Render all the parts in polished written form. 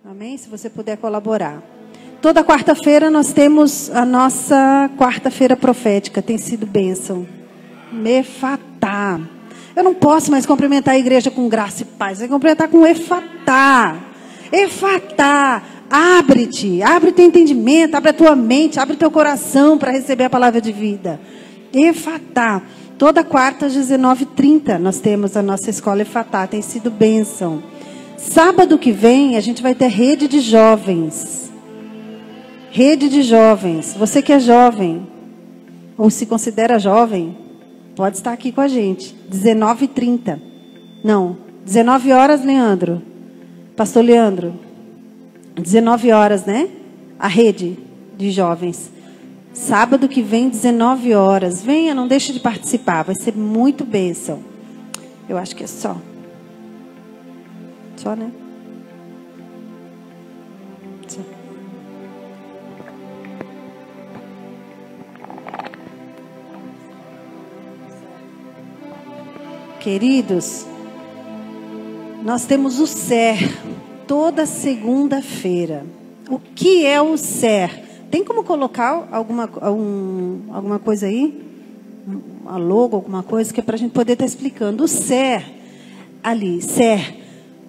Amém? Se você puder colaborar. Toda quarta-feira nós temos a nossa quarta-feira profética. Tem sido bênção. Efatá. Eu não posso mais cumprimentar a igreja com graça e paz. Eu vou cumprimentar com efatá. Efatá. Abre-te. Abre teu entendimento. Abre a tua mente. Abre teu coração para receber a palavra de vida. Efatá. Toda quarta às 19h30 nós temos a nossa escola Efatá. Tem sido bênção. Sábado que vem a gente vai ter rede de jovens. Rede de jovens. Você que é jovem ou se considera jovem, pode estar aqui com a gente. 19h30. Não, 19 horas, Leandro. Pastor Leandro. 19 horas, né? A rede de jovens. Sábado que vem, 19 horas. Venha, não deixe de participar. Vai ser muito bênção. Eu acho que é só. Só, né? Só. Queridos, nós temos o SER toda segunda-feira. O que é o SER? Tem como colocar alguma coisa aí? Uma logo, alguma coisa, que é para a gente poder estar explicando. O SER, ali, SER,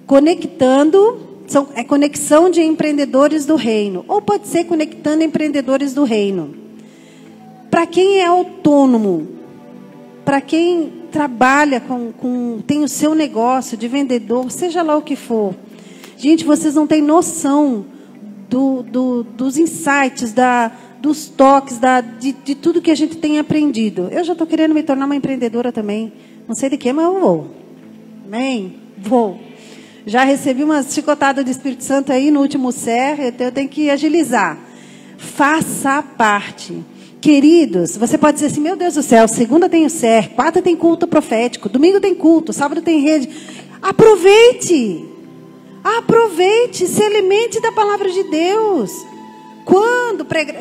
conectando, é conexão de empreendedores do reino. Ou pode ser conectando empreendedores do reino. Para quem é autônomo, para quem trabalha tem o seu negócio de vendedor, seja lá o que for. Gente, vocês não têm noção dos insights, dos toques, de tudo que a gente tem aprendido. Eu já estou querendo me tornar uma empreendedora também. Não sei de que, mas eu vou. Amém? Vou. Já recebi uma chicotada do Espírito Santo aí no último SER, então eu tenho que agilizar. Faça parte. Queridos, você pode dizer assim, meu Deus do céu, segunda tem o SER, quarta tem culto profético, domingo tem culto, sábado tem rede. Aproveite. Aproveite, se alimente da palavra de Deus.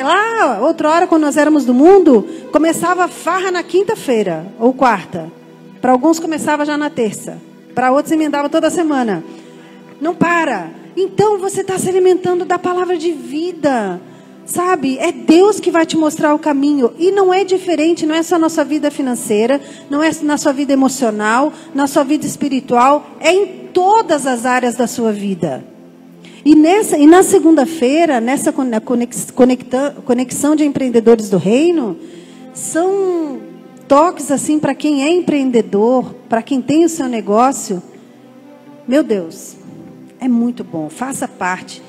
Lá, outra hora, quando nós éramos do mundo, começava a farra na quinta-feira, ou quarta. Para alguns começava já na terça. Para outros emendava toda semana. Não para. Então você está se alimentando da palavra de vida. Sabe? É Deus que vai te mostrar o caminho. E não é diferente, não é só na sua vida financeira, não é na sua vida emocional, na sua vida espiritual. É em todas as áreas da sua vida. E na segunda-feira, nessa conexão de empreendedores do reino, são toques assim para quem é empreendedor, para quem tem o seu negócio. Meu Deus, é muito bom. Faça parte.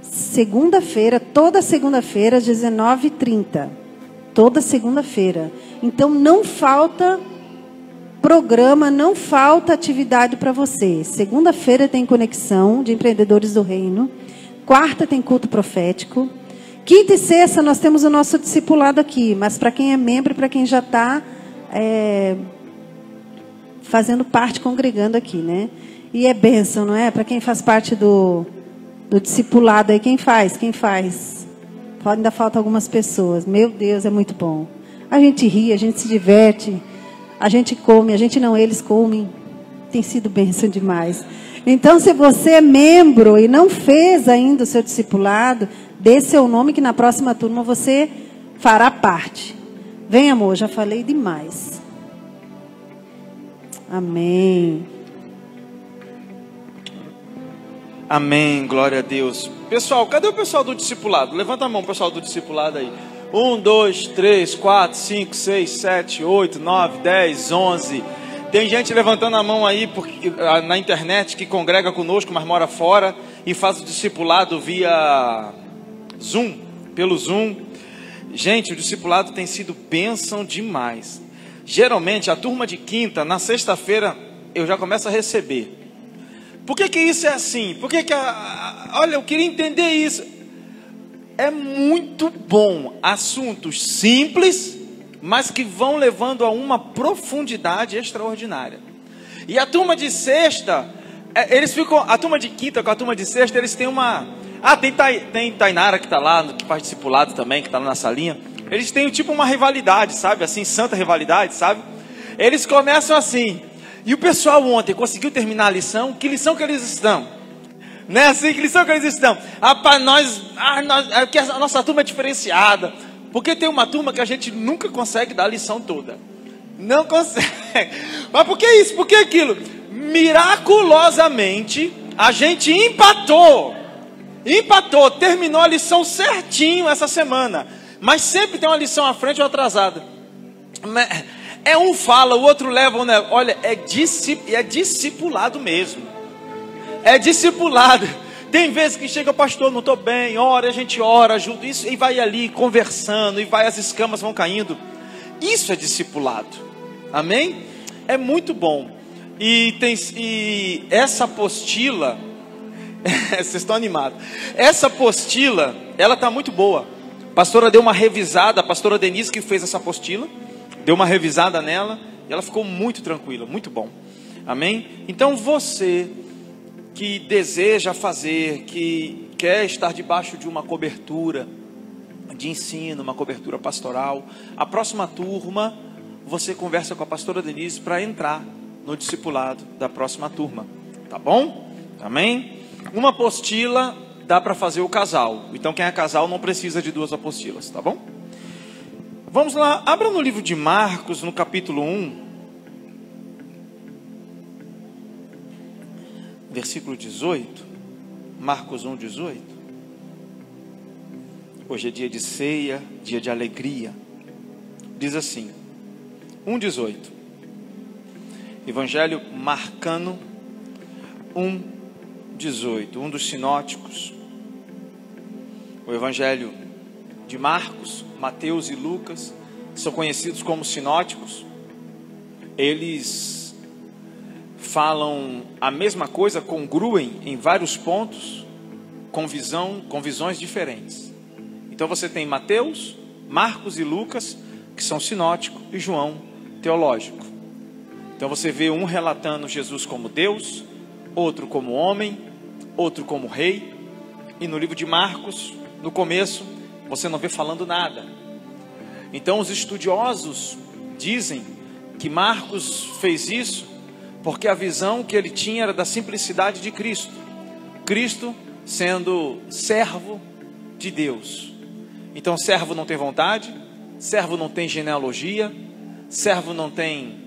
Segunda-feira, toda segunda-feira, às 19h30. Toda segunda-feira. Então não falta programa, não falta atividade para você. Segunda-feira tem conexão de empreendedores do reino. Quarta tem culto profético. Quinta e sexta nós temos o nosso discipulado aqui. Mas para quem é membro e para quem já está fazendo parte, congregando aqui, né? E é bênção, não é? Para quem faz parte do discipulado aí, quem faz? Ainda falta algumas pessoas. Meu Deus, é muito bom. A gente ri, a gente se diverte, a gente come, eles comem. Tem sido bênção demais. Então, se você é membro e não fez ainda o seu discipulado, dê seu nome que na próxima turma você fará parte. Vem, amor, já falei demais. Amém. Amém, glória a Deus. Pessoal, cadê o pessoal do discipulado? Levanta a mão, pessoal do discipulado aí. 1, 2, 3, 4, 5, 6, 7, 8, 9, 10, 11. Tem gente levantando a mão aí na internet que congrega conosco, mas mora fora e faz o discipulado via Zoom, pelo Zoom. Gente, o discipulado tem sido bênção demais. Geralmente, a turma de quinta, na sexta-feira, eu já começo a receber. Por que isso é assim? Olha, eu queria entender isso. É muito bom. Assuntos simples, mas que vão levando a uma profundidade extraordinária. E a turma de sexta, a turma de quinta com a turma de sexta, eles têm uma... tem Tainara que está lá, que faz discipulado também, que está lá na salinha. Eles têm tipo uma rivalidade, sabe? Assim, santa rivalidade, sabe? Eles começam assim... E o pessoal ontem conseguiu terminar a lição? Que lição que eles estão? Não é assim? Que lição que eles estão? Rapaz, a nossa turma é diferenciada. Porque tem uma turma que a gente nunca consegue dar a lição toda. Não consegue. Mas por que isso? Por que aquilo? Miraculosamente, a gente empatou, terminou a lição certinho essa semana. Mas sempre tem uma lição à frente ou atrasada. É um fala, o outro leva, né? Olha, é discipulado mesmo. É discipulado. Tem vezes que chega, pastor, não estou bem, ora, a gente ora, ajuda isso, e vai ali conversando, e vai, as escamas vão caindo. Isso é discipulado. Amém? É muito bom. E essa apostila, vocês estão animados. Essa apostila, ela está muito boa. A pastora deu uma revisada, a pastora Denise que fez essa apostila, deu uma revisada nela, e ela ficou muito tranquila, muito bom. Amém? Então você que deseja fazer, que quer estar debaixo de uma cobertura de ensino, uma cobertura pastoral, a próxima turma, você conversa com a pastora Denise para entrar no discipulado da próxima turma, tá bom? Amém? Uma apostila dá para fazer o casal, então quem é casal não precisa de 2 apostilas, tá bom? Vamos lá, abra no livro de Marcos, no capítulo 1, versículo 18, Marcos 1, 18. Hoje é dia de ceia, dia de alegria. Diz assim, 1,18. Evangelho Marcano 1,18. Um dos sinóticos. O Evangelho de Marcos, Mateus e Lucas são conhecidos como sinóticos. Eles falam a mesma coisa, congruem em vários pontos, com visões diferentes. Então você tem Mateus, Marcos e Lucas, que são sinóticos, e João, teológico. Então você vê um relatando Jesus como Deus, outro como homem, outro como rei. E no livro de Marcos, no começo, você não vê falando nada. Então os estudiosos dizem que Marcos fez isso porque a visão que ele tinha era da simplicidade de Cristo. Cristo sendo servo de Deus. Então servo não tem vontade, servo não tem genealogia, servo não tem,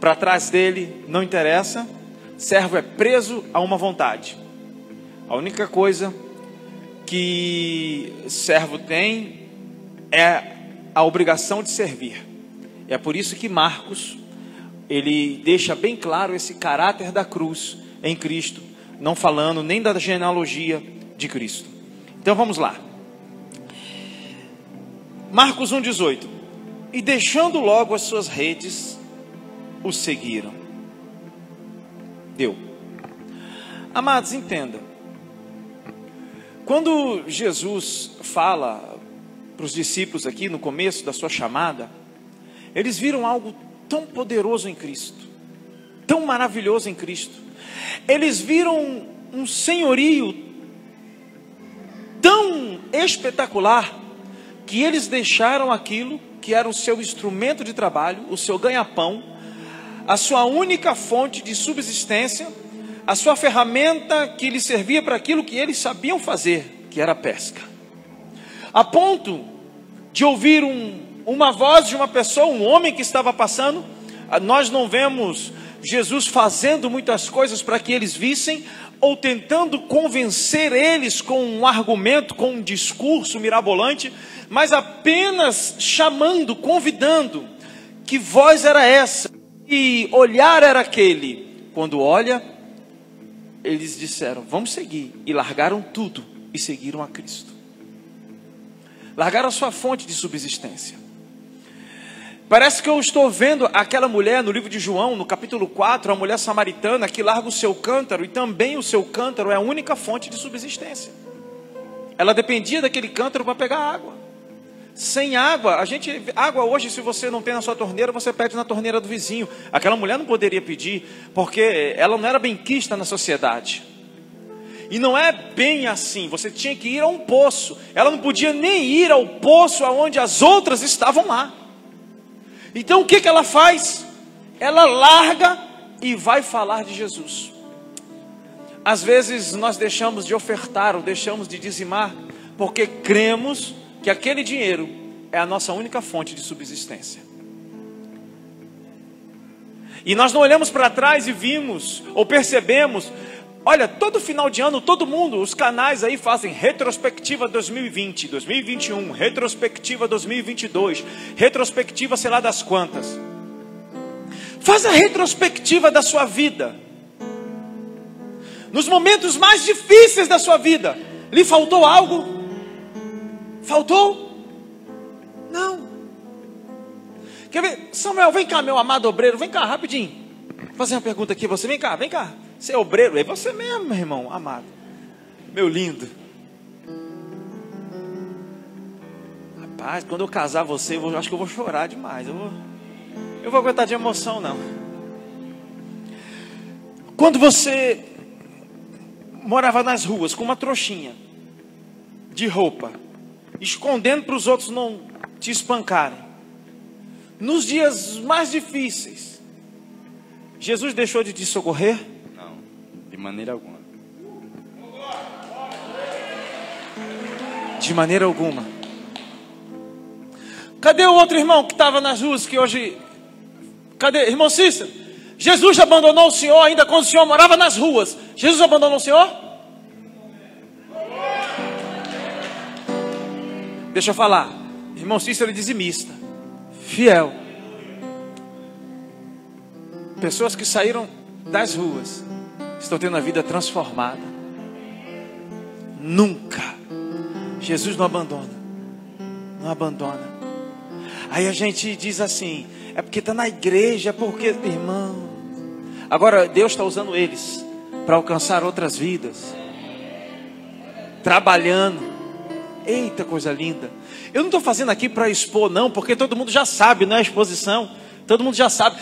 para trás dele não interessa, servo é preso a uma vontade. A única coisa que servo tem é a obrigação de servir. É por isso que Marcos, ele deixa bem claro esse caráter da cruz em Cristo, não falando nem da genealogia de Cristo. Então vamos lá. Marcos 1,18. E deixando logo as suas redes, o seguiram. Deu. Amados, entenda. Quando Jesus fala para os discípulos aqui no começo da sua chamada, eles viram algo tão poderoso em Cristo, tão maravilhoso em Cristo. Eles viram um senhorio tão espetacular, que eles deixaram aquilo que era o seu instrumento de trabalho, o seu ganha-pão, a sua única fonte de subsistência, a sua ferramenta que lhes servia para aquilo que eles sabiam fazer, que era a pesca. A ponto de ouvir uma voz de uma pessoa, um homem que estava passando. Nós não vemos Jesus fazendo muitas coisas para que eles vissem, ou tentando convencer eles com um argumento, com um discurso mirabolante, mas apenas chamando, convidando. Que voz era essa? Que olhar era aquele? Quando olha, eles disseram, vamos seguir, e largaram tudo e seguiram a Cristo. Largaram a sua fonte de subsistência. Parece que eu estou vendo aquela mulher no livro de João, no capítulo 4, a mulher samaritana que larga o seu cântaro, e também o seu cântaro é a única fonte de subsistência. Ela dependia daquele cântaro para pegar água. Sem água, água hoje, se você não tem na sua torneira, você pede na torneira do vizinho. Aquela mulher não poderia pedir, porque ela não era benquista na sociedade. E não é bem assim, você tinha que ir a um poço. Ela não podia nem ir ao poço onde as outras estavam lá. Então o que ela faz? Ela larga e vai falar de Jesus. Às vezes nós deixamos de ofertar ou deixamos de dizimar porque cremos que aquele dinheiro é a nossa única fonte de subsistência. E nós não olhamos para trás e vimos ou percebemos, olha, todo final de ano, todo mundo, os canais aí fazem retrospectiva 2020, 2021, retrospectiva 2022, retrospectiva sei lá das quantas. Faz a retrospectiva da sua vida. Nos momentos mais difíceis da sua vida, lhe faltou algo? Faltou? Não. Quer ver? Samuel, vem cá, meu amado obreiro, vem cá, rapidinho. Vou fazer uma pergunta aqui, você, vem cá, vem cá. Você é obreiro? É você mesmo, meu irmão amado. Meu lindo. Rapaz, quando eu casar você, eu acho que eu vou chorar demais. Eu vou aguentar de emoção, não. Quando você morava nas ruas com uma trouxinha de roupa, escondendo para os outros não te espancarem, nos dias mais difíceis, Jesus deixou de te socorrer? Não, de maneira alguma. De maneira alguma. Cadê o outro irmão que estava nas ruas que hoje... Cadê? Irmão Cícero, Jesus abandonou o senhor ainda quando o senhor morava nas ruas. Jesus abandonou o senhor? Deixa eu falar. Irmão Cícero é dizimista, fiel. Pessoas que saíram das ruas estão tendo a vida transformada. Nunca. Jesus não abandona. Não abandona. Aí a gente diz assim, é porque está na igreja, porque... Irmão, agora Deus está usando eles para alcançar outras vidas. Trabalhando. Eita, coisa linda. Eu não estou fazendo aqui para expor, não, porque todo mundo já sabe, não é exposição. Todo mundo já sabe.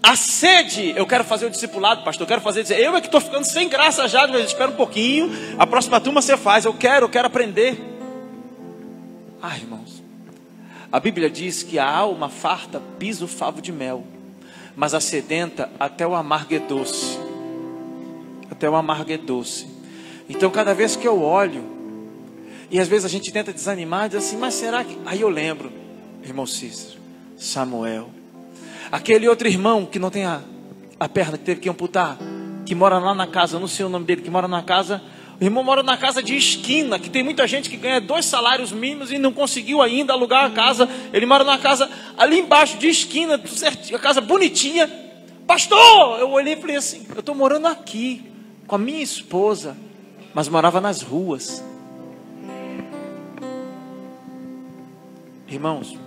A sede, eu quero fazer o discipulado, pastor. Eu quero fazer, eu é que estou ficando sem graça já. Espera um pouquinho. A próxima turma você faz. Eu quero aprender. Ah, irmãos. A Bíblia diz que a alma farta pisa o favo de mel, mas a sedenta até o amargo é doce. Até o amargo é doce. Então cada vez que eu olho, e às vezes a gente tenta desanimar, diz assim, mas será que... Aí eu lembro, irmão Cícero, Samuel, aquele outro irmão que não tem a perna, que teve que amputar, que mora lá na casa, não sei o nome dele, que mora na casa... O irmão mora na casa de esquina, que tem muita gente que ganha 2 salários mínimos e não conseguiu ainda alugar a casa. Ele mora na casa ali embaixo de esquina, a casa bonitinha. Pastor, eu olhei e falei assim, eu estou morando aqui com a minha esposa, mas morava nas ruas. Irmãos,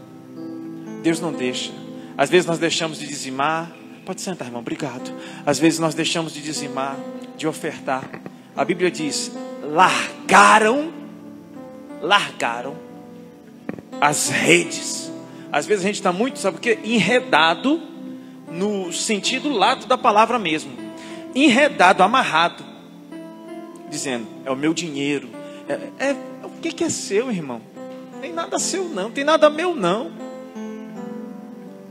Deus não deixa. Às vezes nós deixamos de dizimar. Pode sentar, irmão, obrigado. Às vezes nós deixamos de dizimar, de ofertar. A Bíblia diz, largaram as redes. Às vezes a gente está muito, sabe o que? Enredado, no sentido lato da palavra mesmo. Enredado, amarrado, dizendo, é o meu dinheiro. O que é seu, irmão? Não tem nada seu não, não tem nada meu não.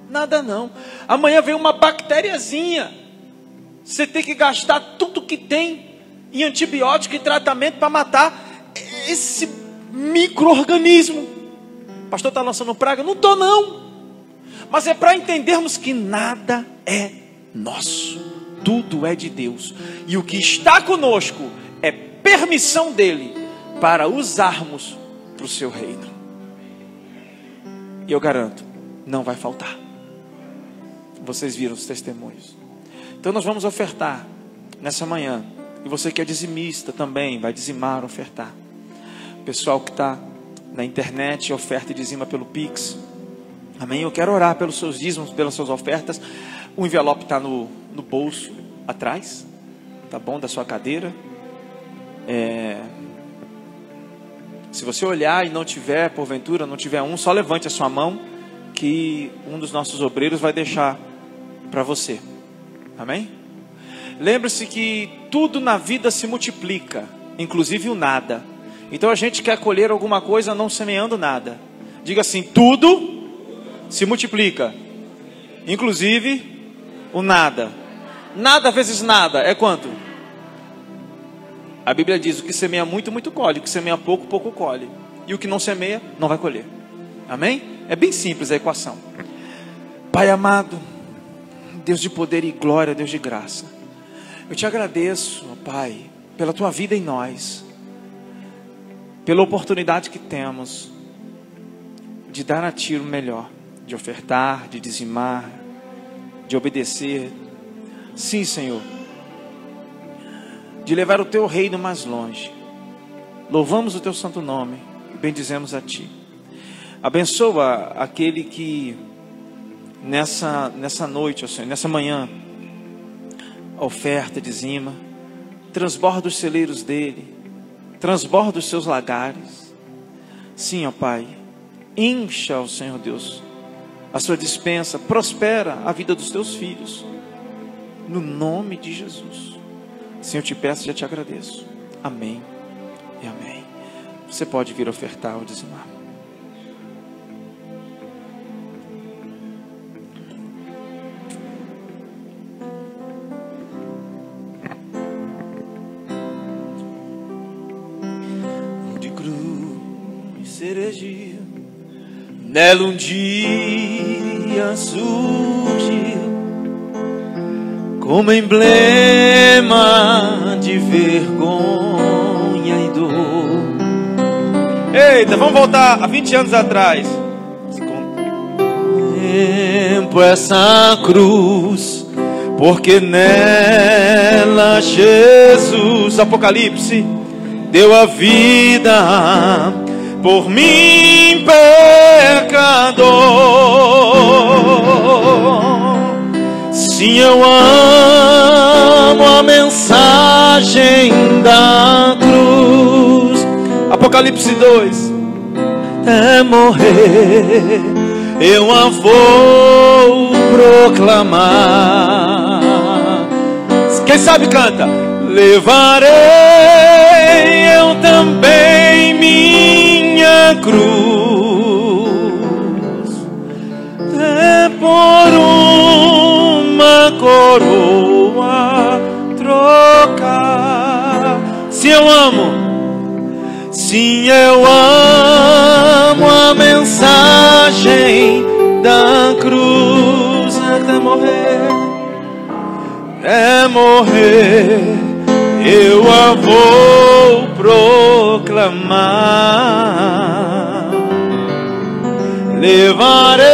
Nada não. Amanhã vem uma bactériazinha. Você tem que gastar tudo que tem em antibiótico e tratamento para matar esse micro-organismo. O pastor está lançando praga? Não estou não. Mas é para entendermos que nada é nosso. Tudo é de Deus. E o que está conosco é permissão dele para usarmos para o seu reino. E eu garanto, não vai faltar. Vocês viram os testemunhos. Então nós vamos ofertar nessa manhã. E você que é dizimista também vai dizimar, ofertar. Pessoal que está na internet, oferta e dizima pelo Pix. Amém? Eu quero orar pelos seus dízimos, pelas suas ofertas. O envelope está no bolso atrás, tá bom? Da sua cadeira. Se você olhar e não tiver, porventura, não tiver só levante a sua mão, que um dos nossos obreiros vai deixar para você. Amém? Lembre-se que tudo na vida se multiplica, inclusive o nada. Então a gente quer colher alguma coisa não semeando nada. Diga assim, tudo se multiplica, inclusive o nada. Nada vezes nada é quanto? A Bíblia diz: o que semeia muito, muito colhe. O que semeia pouco, pouco colhe. E o que não semeia, não vai colher. Amém? É bem simples a equação. Pai amado, Deus de poder e glória, Deus de graça, eu te agradeço, Pai, pela tua vida em nós, pela oportunidade que temos de dar a ti o melhor, de ofertar, de dizimar, de obedecer. Sim, Senhor, de levar o teu reino mais longe. Louvamos o teu santo nome, bendizemos a ti. Abençoa aquele que nessa noite, ó Senhor, nessa manhã, oferta, dizima, transborda os celeiros dele, transborda os seus lagares. Sim, ó Pai, encha, ó Senhor Deus, a sua despensa, prospera a vida dos teus filhos, no nome de Jesus. Senhor, eu te peço e já te agradeço. Amém e amém. Você pode vir ofertar ou dizimar. De cruz cereja, nela um dia surgiu como emblema de vergonha e dor. Eita, vamos voltar a 20 anos atrás. Tempo essa cruz, porque nela Jesus, Apocalipse, deu a vida por mim, pecador. Sim, eu amo a mensagem da cruz. Apocalipse 2. Até morrer eu a vou proclamar. Quem sabe canta. Levarei eu também minha cruz, até por uma coroa trocar. Sim, eu amo. Sim, eu amo a mensagem da cruz. Até morrer, até morrer, eu a vou proclamar. Levarei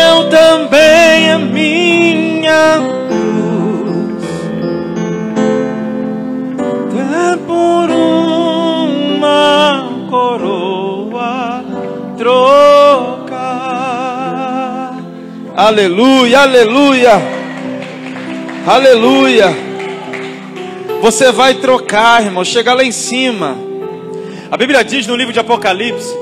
eu também a minha cruz, até por uma coroa trocar. Aleluia, aleluia, aleluia. Você vai trocar, irmão, chega lá em cima. A Bíblia diz no livro de Apocalipse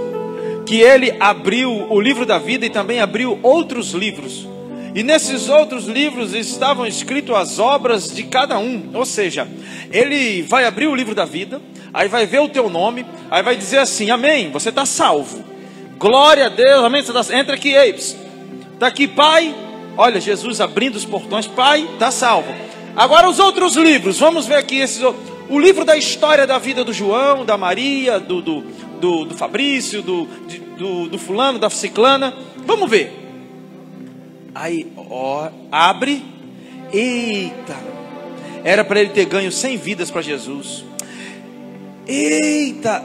que ele abriu o livro da vida e também abriu outros livros. E nesses outros livros estavam escritas as obras de cada um. Ou seja, ele vai abrir o livro da vida, aí vai ver o teu nome, aí vai dizer assim: amém, você está salvo. Glória a Deus, amém, você tá, entra aqui, Apes. Está aqui, Pai. Olha, Jesus abrindo os portões, Pai, está salvo. Agora os outros livros, vamos ver aqui esses outros. O livro da história da vida do João, da Maria, do Fabrício, do fulano, da ciclana. Vamos ver. Aí, ó, abre. Eita, era para ele ter ganho 100 vidas para Jesus. Eita,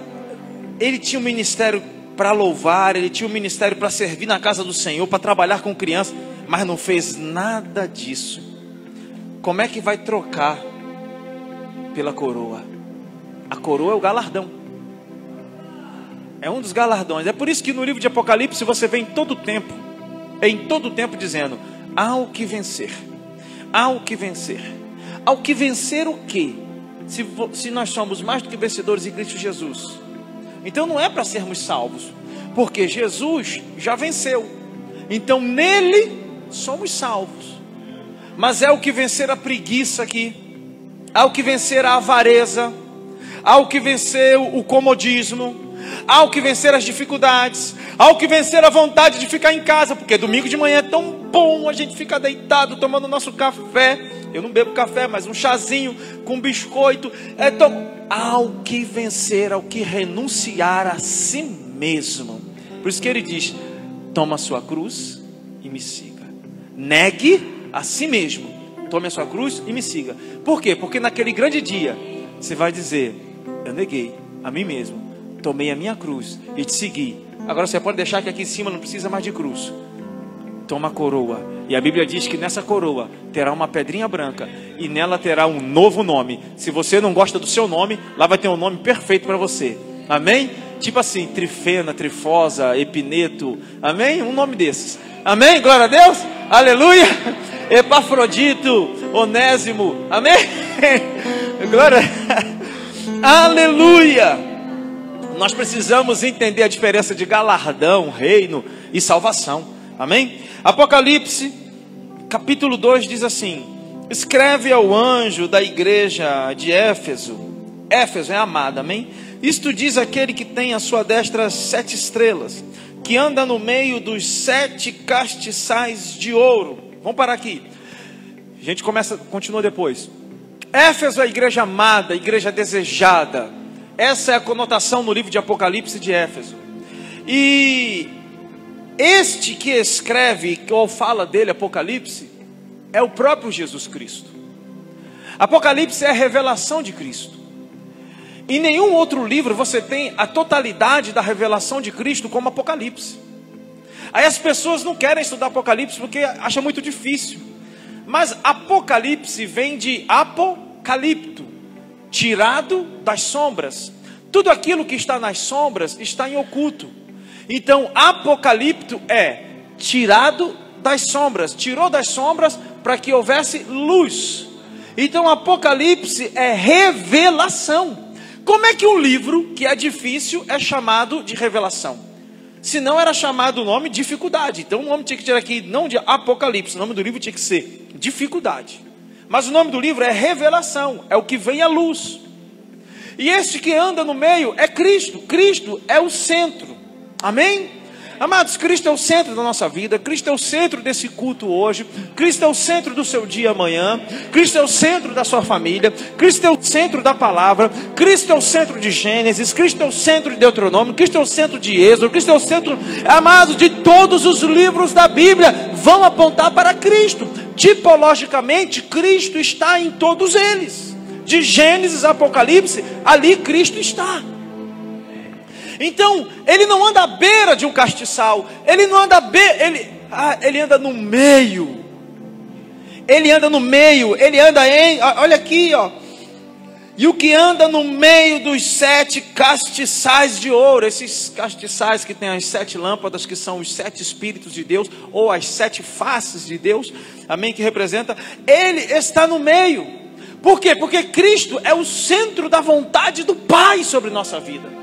ele tinha um ministério para louvar, ele tinha um ministério para servir na casa do Senhor, para trabalhar com crianças, mas não fez nada disso. Como é que vai trocar pela coroa? A coroa é o galardão. É um dos galardões. É por isso que no livro de Apocalipse você vê em todo tempo dizendo: há o que vencer. Há o que vencer. Há o que vencer o quê? Se nós somos mais do que vencedores em Cristo Jesus. Então não é para sermos salvos, porque Jesus já venceu. Então nele somos salvos. Mas é o que vencer a preguiça aqui, há o que vencer a avareza, há o que vencer o comodismo, Ao que vencer as dificuldades, ao que vencer a vontade de ficar em casa, porque domingo de manhã é tão bom a gente ficar deitado tomando nosso café. Eu não bebo café, mas um chazinho com biscoito. Ao que vencer, ao que renunciar a si mesmo. Por isso que ele diz: toma a sua cruz e me siga. Negue a si mesmo, tome a sua cruz e me siga. Por quê? Porque naquele grande dia você vai dizer: eu neguei a mim mesmo, tomei a minha cruz e te segui. Agora você pode deixar que aqui em cima não precisa mais de cruz. Toma a coroa. E a Bíblia diz que nessa coroa terá uma pedrinha branca e nela terá um novo nome. Se você não gosta do seu nome, lá vai ter um nome perfeito para você. Amém? Tipo assim, Trifena, Trifosa, Epineto. Amém? Um nome desses. Amém? Glória a Deus. Aleluia. Epafrodito, Onésimo. Amém? Glória. Aleluia. Nós precisamos entender a diferença de galardão, reino e salvação. Amém? Apocalipse, capítulo 2 diz assim: escreve ao anjo da igreja de Éfeso. Éfeso é amada, amém? Isto diz aquele que tem à sua destra 7 estrelas, que anda no meio dos 7 castiçais de ouro. Vamos parar aqui. A gente continua depois. Éfeso é a igreja amada, a igreja desejada. Essa é a conotação no livro de Apocalipse de Éfeso. E este que escreve, ou fala dele, Apocalipse, é o próprio Jesus Cristo. Apocalipse é a revelação de Cristo. Em nenhum outro livro você tem a totalidade da revelação de Cristo como Apocalipse. Aí as pessoas não querem estudar Apocalipse porque acham muito difícil. Mas Apocalipse vem de apocalipto, tirado das sombras. Tudo aquilo que está nas sombras está em oculto. Então apocalipto é tirado das sombras. Tirou das sombras para que houvesse luz. Então Apocalipse é revelação. Como é que um livro que é difícil é chamado de revelação? Se não era chamado o nome dificuldade. Então o nome tinha que ter aqui não de Apocalipse. O nome do livro tinha que ser dificuldade. Mas o nome do livro é revelação. É o que vem à luz. E este que anda no meio é Cristo. Cristo é o centro. Amém? Amados, Cristo é o centro da nossa vida. Cristo é o centro desse culto hoje. Cristo é o centro do seu dia amanhã. Cristo é o centro da sua família. Cristo é o centro da palavra. Cristo é o centro de Gênesis. Cristo é o centro de Deuteronômio. Cristo é o centro de Êxodo. Cristo é o centro, amados, de todos os livros da Bíblia. Vão apontar para Cristo. Tipologicamente, Cristo está em todos eles. De Gênesis a Apocalipse, ali Cristo está. Então, ele não anda à beira de um castiçal. Ele não anda ele anda no meio. Ele anda no meio. Ele anda olha aqui, ó. E o que anda no meio dos 7 castiçais de ouro. Esses castiçais que tem as 7 lâmpadas, que são os 7 Espíritos de Deus, ou as 7 faces de Deus. Amém? Que representa. Ele está no meio. Por quê? Porque Cristo é o centro da vontade do Pai sobre nossa vida.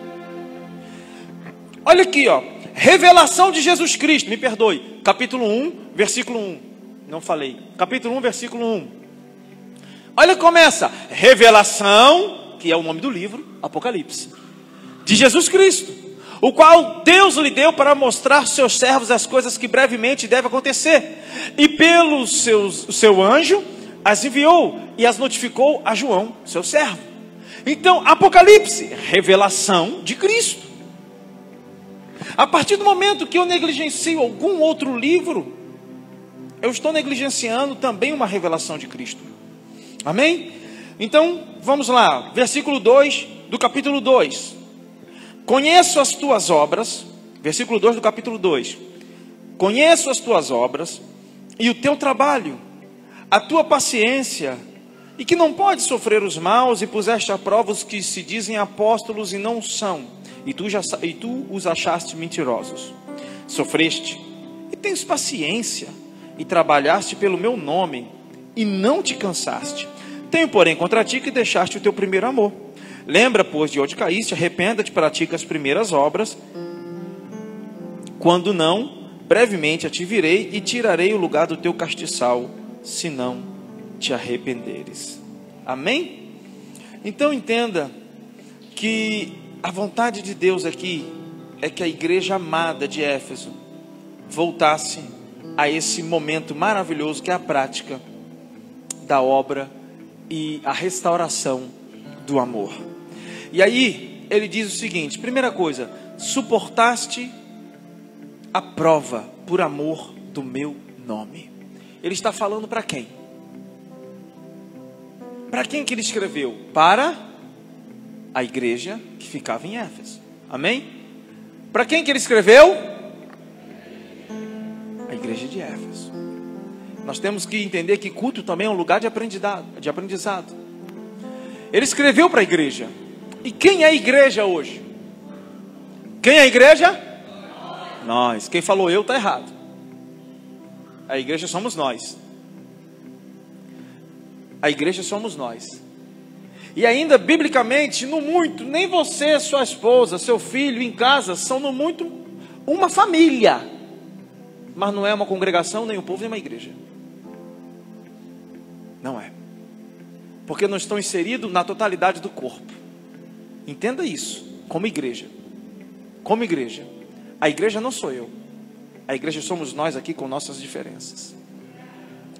Olha aqui, ó. Revelação de Jesus Cristo. Me perdoe. Capítulo 1, versículo 1. Não falei. Capítulo 1, versículo 1. Olha, começa. Revelação, que é o nome do livro, Apocalipse, de Jesus Cristo, o qual Deus lhe deu para mostrar aos seus servos as coisas que brevemente devem acontecer. E pelo seu anjo as enviou e as notificou a João, seu servo. Então, Apocalipse, revelação de Cristo. A partir do momento que eu negligencio algum outro livro, eu estou negligenciando também uma revelação de Cristo. Amém? Então, vamos lá. Versículo 2 do capítulo 2. Conheço as tuas obras. Versículo 2 do capítulo 2. Conheço as tuas obras e o teu trabalho, a tua paciência, e que não podes sofrer os maus, e puseste à prova os que se dizem apóstolos e não são. E tu os achaste mentirosos. Sofreste e tens paciência, e trabalhaste pelo meu nome, e não te cansaste. Tenho, porém, contra ti que deixaste o teu primeiro amor. Lembra, pois, de onde caíste, arrependa-te, pratica as primeiras obras. Quando não, brevemente a ti virei e tirarei o lugar do teu castiçal, se não te arrependeres. Amém? Então entenda que a vontade de Deus aqui é que a igreja amada de Éfeso voltasse a esse momento maravilhoso que é a prática da obra e a restauração do amor. E aí ele diz o seguinte: primeira coisa, suportaste a prova por amor do meu nome. Ele está falando para quem? Para quem que ele escreveu? Para a igreja que ficava em Éfeso. Amém? Para quem que ele escreveu? A igreja de Éfeso. Nós temos que entender que culto também é um lugar de aprendizado. Ele escreveu para a igreja. E quem é a igreja hoje? Quem é a igreja? Nós. Quem falou eu está errado. A igreja somos nós. A igreja somos nós. E ainda, biblicamente, no muito, nem você, sua esposa, seu filho em casa, são no muito uma família. Mas não é uma congregação, nem um povo, nem uma igreja. Não é. Porque não estão inseridos na totalidade do corpo. Entenda isso, como igreja. Como igreja. A igreja não sou eu. A igreja somos nós aqui com nossas diferenças.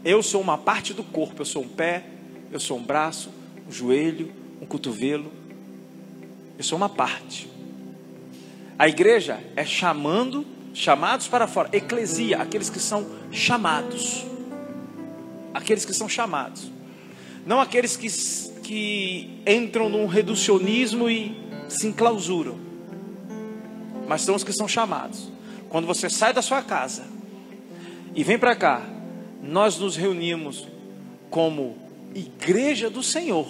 Eu sou uma parte do corpo. Eu sou um pé, eu sou um braço, um joelho, um cotovelo. Eu sou uma parte. A igreja é chamados para fora. Eclesia, aqueles que são chamados. Aqueles que são chamados. Não aqueles que entram num reducionismo e se enclausuram. Mas são os que são chamados. Quando você sai da sua casa e vem para cá, nós nos reunimos como igreja do Senhor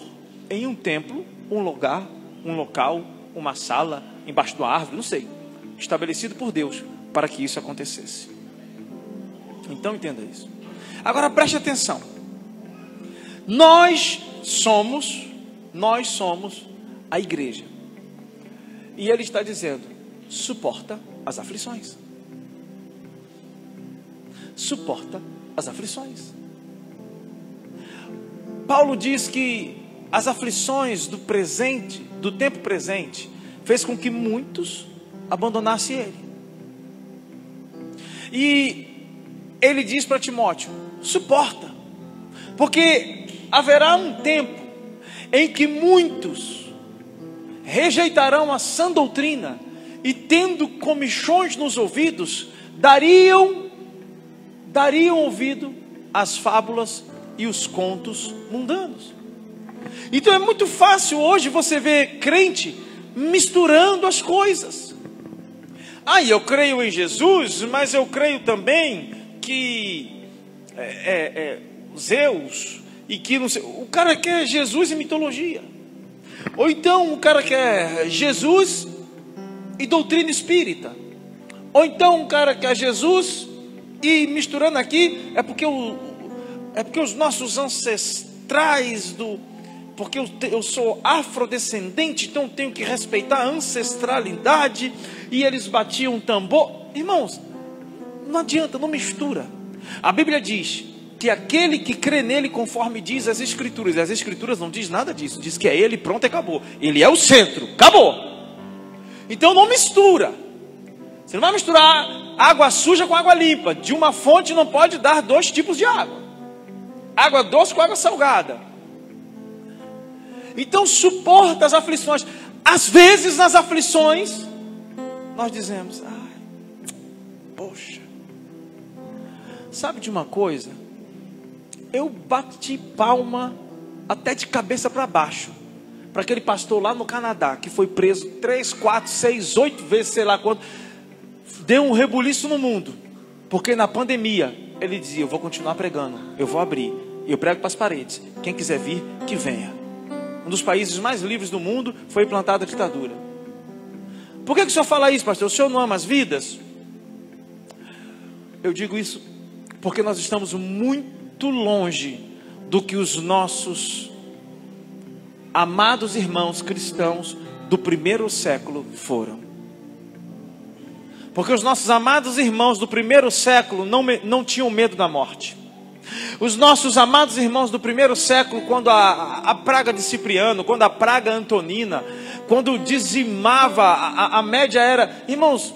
em um templo, um lugar, um local, uma sala, embaixo de uma árvore, não sei, estabelecido por Deus para que isso acontecesse. Então entenda isso. Agora preste atenção. Nós somos a igreja. E ele está dizendo: suporta as aflições. Suporta as aflições. Paulo diz que as aflições do presente, do tempo presente, fez com que muitos abandonassem ele. E ele diz para Timóteo: suporta, porque haverá um tempo em que muitos rejeitarão a sã doutrina e, tendo comichões nos ouvidos, dariam ouvido às fábulas e os contos mundanos. Então é muito fácil hoje você ver crente misturando as coisas. Eu creio em Jesus, mas eu creio também que Zeus, e que não sei, o cara quer Jesus e mitologia. Ou então o cara quer Jesus e doutrina espírita. Ou então o cara quer Jesus e, misturando aqui, é porque os nossos ancestrais porque eu sou afrodescendente, então tenho que respeitar a ancestralidade, e eles batiam tambor. Irmãos, não adianta, não mistura. A Bíblia diz que aquele que crê nele, conforme diz as Escrituras, e as Escrituras não diz nada disso, diz que é ele, pronto, acabou. Ele é o centro, acabou. Então não mistura. Você não vai misturar água suja com água limpa. De uma fonte não pode dar dois tipos de água: água doce com água salgada. Então suporta as aflições. Às vezes nas aflições nós dizemos: poxa, sabe de uma coisa? Eu bati palma até de cabeça para baixo para aquele pastor lá no Canadá, que foi preso 3, 4, 6, 8 vezes, sei lá quanto. Deu um rebuliço no mundo, porque na pandemia ele dizia: eu vou continuar pregando, eu vou abrir, eu prego para as paredes, quem quiser vir, que venha. Um dos países mais livres do mundo foi implantada a ditadura. Por que o senhor fala isso, pastor? O senhor não ama as vidas? Eu digo isso porque nós estamos muito longe do que os nossos amados irmãos cristãos do primeiro século foram. Porque os nossos amados irmãos do primeiro século não tinham medo da morte. Os nossos amados irmãos do primeiro século, quando a praga de Cipriano, quando a praga Antonina, quando dizimava, a média era, irmãos,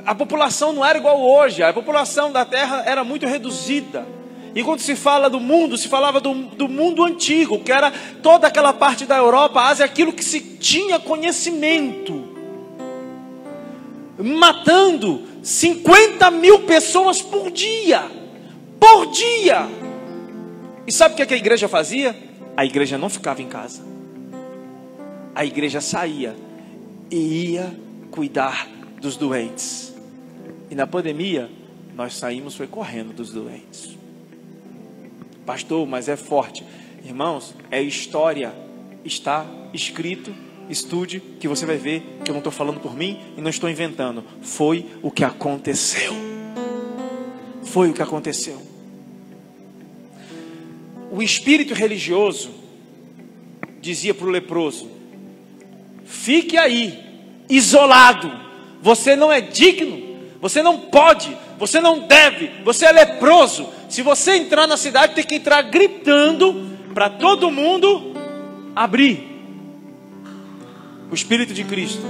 a população não era igual hoje, a população da terra era muito reduzida. E quando se fala do mundo, se falava do mundo antigo, que era toda aquela parte da Europa, Ásia, aquilo que se tinha conhecimento. Matando 50 mil pessoas por dia. Por dia. E sabe o que a igreja fazia? A igreja não ficava em casa. A igreja saía e ia cuidar dos doentes. E na pandemia, nós saímos foi correndo dos doentes. Pastor, mas é forte. Irmãos, é história. Está escrito, estude, que você vai ver que eu não estou falando por mim e não estou inventando. Foi o que aconteceu. Foi o que aconteceu. O espírito religioso dizia para o leproso: fique aí, isolado. Você não é digno. Você não pode. Você não deve. Você é leproso. Se você entrar na cidade, tem que entrar gritando para todo mundo abrir. O Espírito de Cristo,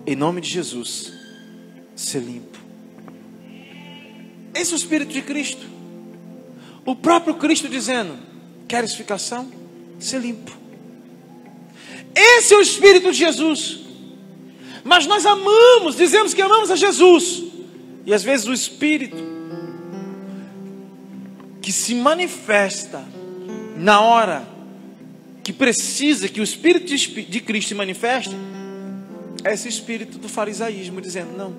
em nome de Jesus, ser limpo. Esse é o Espírito de Cristo. O próprio Cristo dizendo: queres ficação? Ser limpo. Esse é o Espírito de Jesus. Mas nós amamos, dizemos que amamos a Jesus. E às vezes o Espírito que se manifesta na hora que precisa que o Espírito de Cristo se manifeste, é esse espírito do farisaísmo, dizendo: não,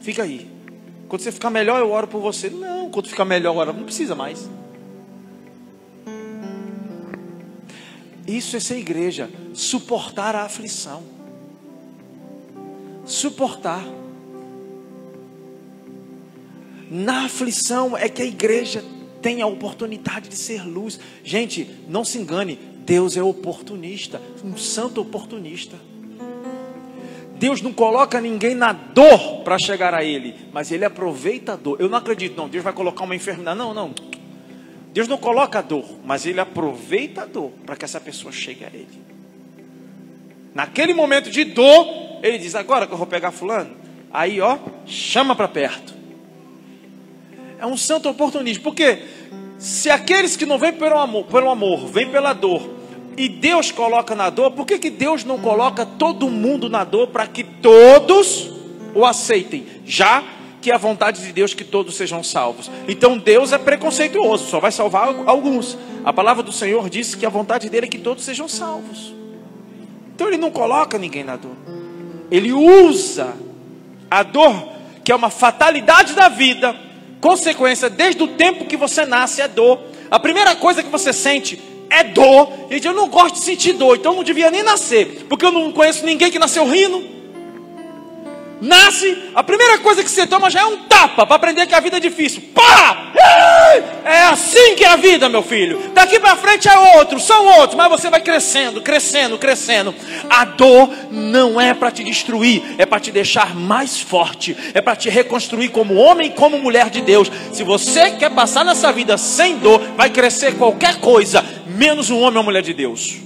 fica aí. Quando você ficar melhor, eu oro por você. Não, quando ficar melhor, eu oro. Não precisa mais. Isso é ser igreja. Suportar a aflição. Suportar. Na aflição é que a igreja tem a oportunidade de ser luz. Gente, não se engane. Deus é oportunista. Um santo oportunista. Deus não coloca ninguém na dor para chegar a Ele, mas Ele aproveita a dor. Eu não acredito, não, Deus vai colocar uma enfermidade. Não, não. Deus não coloca a dor, mas Ele aproveita a dor para que essa pessoa chegue a Ele. Naquele momento de dor, Ele diz: agora que eu vou pegar fulano, aí ó, chama para perto. É um santo oportunismo, porque se aqueles que não vêm pelo amor, vêm pela dor, e Deus coloca na dor, por que Deus não coloca todo mundo na dor para que todos o aceitem? Já que é a vontade de Deus que todos sejam salvos. Então Deus é preconceituoso, só vai salvar alguns. A palavra do Senhor diz que a vontade dele é que todos sejam salvos. Então Ele não coloca ninguém na dor. Ele usa a dor, que é uma fatalidade da vida, consequência desde o tempo que você nasce, é dor. A primeira coisa que você sente é dor. Gente, eu não gosto de sentir dor, então eu não devia nem nascer, porque eu não conheço ninguém que nasceu rindo. Nasce, a primeira coisa que você toma já é um tapa para aprender que a vida é difícil. Pá! É assim que é a vida, meu filho. Daqui para frente é outro, são outros, mas você vai crescendo, crescendo, crescendo. A dor não é para te destruir, é para te deixar mais forte, é para te reconstruir como homem e como mulher de Deus. Se você quer passar nessa vida sem dor, vai crescer qualquer coisa, menos um homem ou mulher de Deus.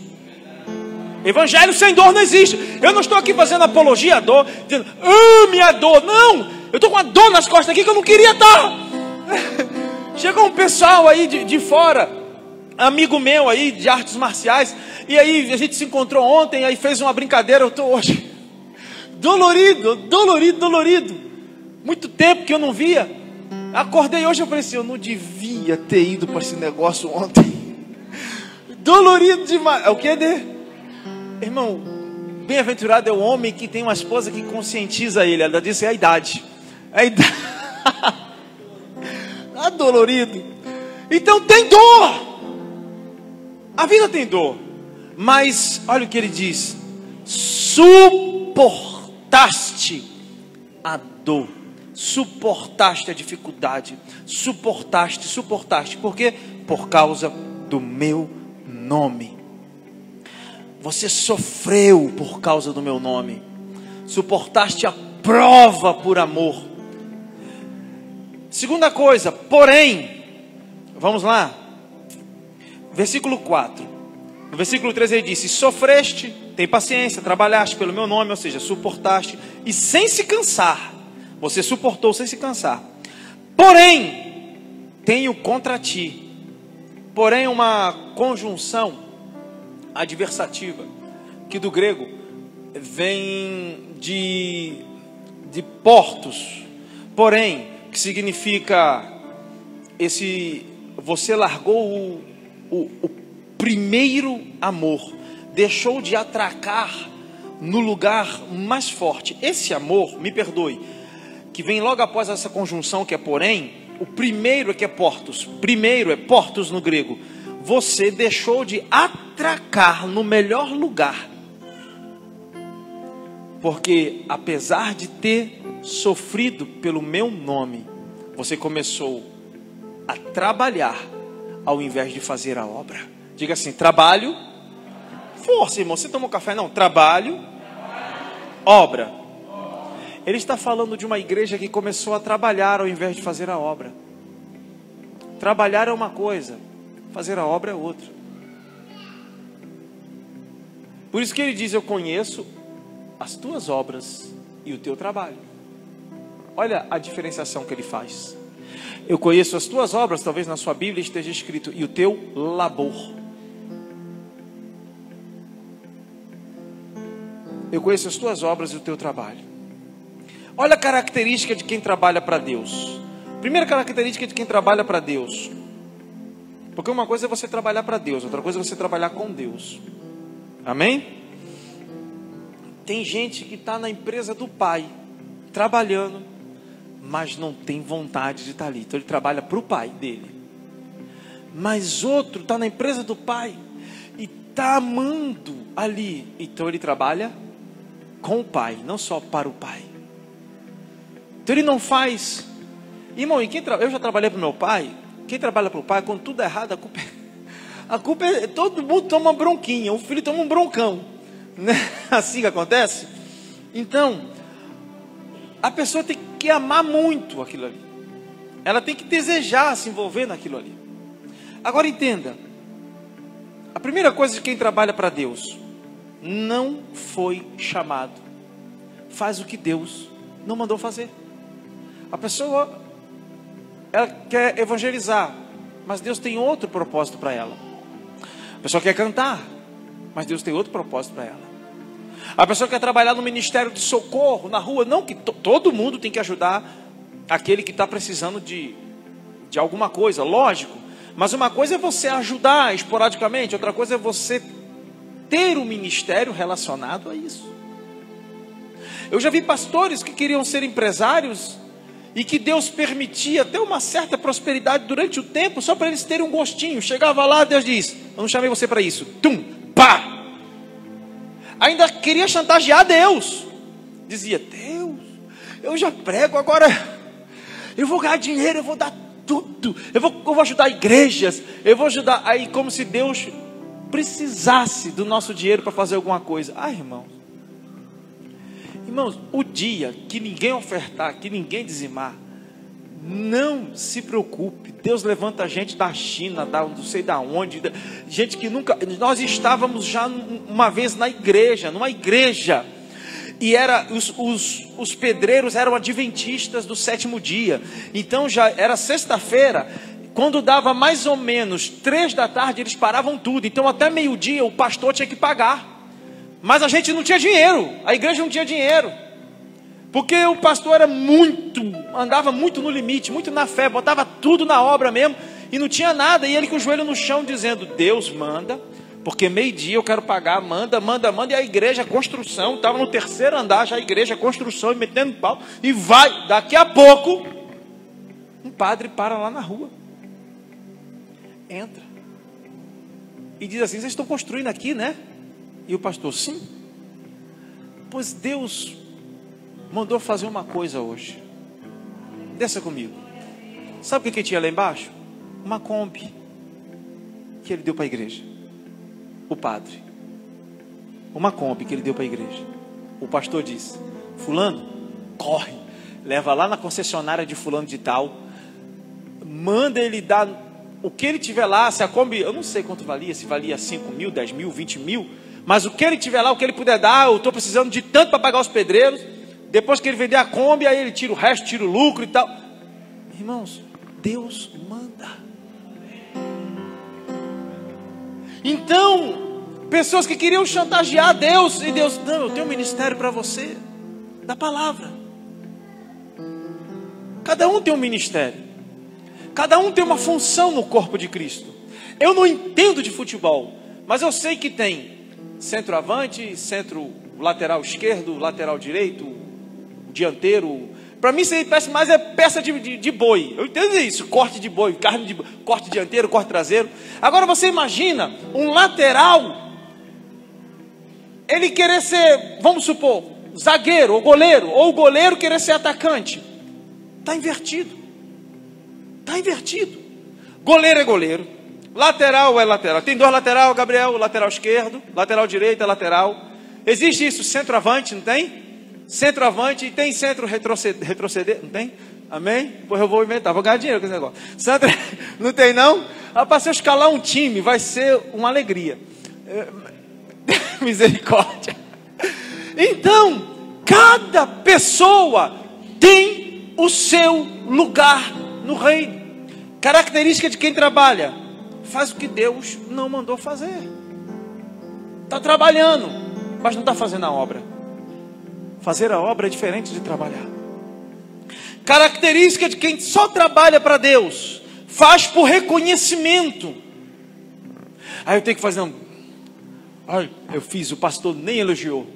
Evangelho sem dor não existe. Eu não estou aqui fazendo apologia à dor, dizendo: ame a dor. Não, eu estou com uma dor nas costas aqui que eu não queria estar. Chegou um pessoal aí de fora, amigo meu aí de artes marciais, e aí a gente se encontrou ontem, aí fez uma brincadeira. Eu estou hoje dolorido. Muito tempo que eu não via. Acordei hoje, eu falei assim: eu não devia ter ido para esse negócio ontem. Dolorido demais. É o que, né? Irmão, bem-aventurado é o homem que tem uma esposa que conscientiza ele. Ela disse: é a idade. É a idade. Tá dolorido. Então tem dor. A vida tem dor. Mas olha o que ele diz: suportaste a dor. Suportaste a dificuldade. Suportaste. Por quê? Por causa do meu nome. Você sofreu por causa do meu nome. Suportaste a prova por amor. Segunda coisa, porém, vamos lá. Versículo 4. No versículo 13 ele disse: sofreste, tem paciência, trabalhaste pelo meu nome, ou seja, suportaste, e sem se cansar. Você suportou sem se cansar. Porém, tenho contra ti. Porém, uma conjunção adversativa, que do grego vem de portos. Porém, que significa você largou o primeiro amor, deixou de atracar no lugar mais forte. Esse amor, me perdoe, que vem logo após essa conjunção que é porém, o primeiro é que é portos. Primeiro é portos no grego. Você deixou de atracar no melhor lugar. Porque apesar de ter sofrido pelo meu nome, você começou a trabalhar ao invés de fazer a obra. Diga assim: trabalho. Força, irmão. Você tomou café? Não. Trabalho. Obra. Ele está falando de uma igreja que começou a trabalhar ao invés de fazer a obra. Trabalhar é uma coisa, fazer a obra é outra. Por isso que ele diz: eu conheço as tuas obras e o teu trabalho. Olha a diferenciação que ele faz. Eu conheço as tuas obras, talvez na sua Bíblia esteja escrito, e o teu labor. Eu conheço as tuas obras e o teu trabalho. Olha a característica de quem trabalha para Deus. Primeira característica de quem trabalha para Deus. Porque uma coisa é você trabalhar para Deus, outra coisa é você trabalhar com Deus. Amém? Tem gente que está na empresa do pai, trabalhando, mas não tem vontade de estar ali. Então ele trabalha para o pai dele. Mas outro está na empresa do pai e está amando ali. Então ele trabalha com o pai, não só para o pai. Então ele não faz. Irmão, eu já trabalhei para o meu pai. Quem trabalha para o pai, quando tudo é errado, a culpa é todo mundo toma uma bronquinha. O filho toma um broncão, né? Assim que acontece. Então a pessoa tem que amar muito aquilo ali. Ela tem que desejar se envolver naquilo ali. Agora entenda, a primeira coisa de quem trabalha para Deus: não foi chamado, faz o que Deus não mandou fazer. A pessoa, ela quer evangelizar, mas Deus tem outro propósito para ela. A pessoa quer cantar, mas Deus tem outro propósito para ela. A pessoa quer trabalhar no ministério de socorro, na rua. Não que todo mundo tem que ajudar aquele que está precisando de alguma coisa, lógico. Mas uma coisa é você ajudar esporadicamente, outra coisa é você ter um ministério relacionado a isso. Eu já vi pastores que queriam ser empresários e que Deus permitia até uma certa prosperidade durante o tempo, só para eles terem um gostinho. Chegava lá, Deus diz: eu não chamei você para isso. Tum, pá! Ainda queria chantagear Deus. Dizia: Deus, eu já prego, agora eu vou ganhar dinheiro, eu vou dar tudo, eu vou ajudar igrejas, eu vou ajudar. Aí como se Deus precisasse do nosso dinheiro para fazer alguma coisa. Irmãos, o dia que ninguém ofertar, que ninguém dizimar, não se preocupe. Deus levanta gente da China, não sei da onde, gente que nunca. Nós estávamos já uma vez numa igreja, e os pedreiros eram adventistas do sétimo dia. Então já era sexta-feira. Quando dava mais ou menos 3 da tarde, eles paravam tudo. Então até meio-dia o pastor tinha que pagar. Mas a gente não tinha dinheiro, a igreja não tinha dinheiro, porque o pastor andava muito no limite, muito na fé, botava tudo na obra mesmo, e não tinha nada, e ele com o joelho no chão dizendo: Deus manda, porque meio-dia eu quero pagar, manda, e a igreja, a construção, estava no 3º andar, já a igreja, a construção, e metendo pau, e vai, daqui a pouco, um padre para lá na rua, entra, e diz assim: vocês estão construindo aqui, né? E o pastor: sim. Pois Deus mandou fazer uma coisa hoje. Desça comigo. Sabe o que tinha lá embaixo? Uma Kombi que ele deu para a igreja. O padre. Uma Kombi que ele deu para a igreja. O pastor disse: fulano, corre, leva lá na concessionária de fulano de tal, manda ele dar o que ele tiver lá, se a Kombi, eu não sei quanto valia, se valia 5 mil, 10 mil, 20 mil, mas o que ele tiver lá, o que ele puder dar, eu estou precisando de tanto para pagar os pedreiros, depois que ele vender a Kombi, aí ele tira o resto, tira o lucro e tal. Irmãos, Deus manda. Então, pessoas que queriam chantagear Deus, e Deus, não, eu tenho um ministério para você, da palavra. Cada um tem um ministério, cada um tem uma função no corpo de Cristo. Eu não entendo de futebol, mas eu sei que tem centroavante, centro lateral esquerdo, lateral direito, dianteiro. Para mim isso aí parece mais peça de boi. Eu entendo isso, corte de boi, carne de boi, corte dianteiro, corte traseiro. Agora você imagina um lateral, ele querer ser, vamos supor, zagueiro ou o goleiro querer ser atacante. Está invertido. Está invertido. Goleiro é goleiro, lateral é lateral. Tem dois lateral, Gabriel, lateral esquerdo, lateral direito é lateral. Existe isso, centroavante, não tem? Centroavante, e tem centro retroceder, não tem? Amém? Pois eu vou inventar, vou ganhar dinheiro com esse negócio. Centro, não tem não? Para se eu escalar um time, vai ser uma alegria. Misericórdia. Então, cada pessoa tem o seu lugar no reino. Característica de quem trabalha: faz o que Deus não mandou fazer. Está trabalhando, mas não está fazendo a obra. Fazer a obra é diferente de trabalhar. Característica de quem só trabalha para Deus: faz por reconhecimento. Aí eu tenho que fazer Ai, eu fiz, o pastor nem elogiou.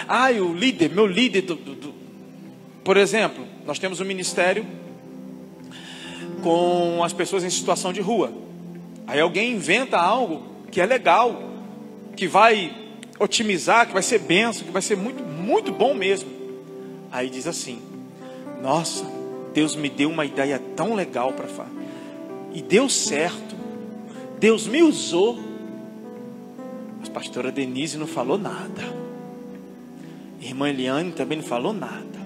Ai, o líder, meu líder Por exemplo, nós temos um ministério com as pessoas em situação de rua. Aí alguém inventa algo que é legal, que vai otimizar, que vai ser bênção, que vai ser muito, muito bom mesmo. Aí diz assim: nossa, Deus me deu uma ideia tão legal para fazer, e deu certo, Deus me usou. Mas a pastora Denise não falou nada, irmã Eliane também não falou nada,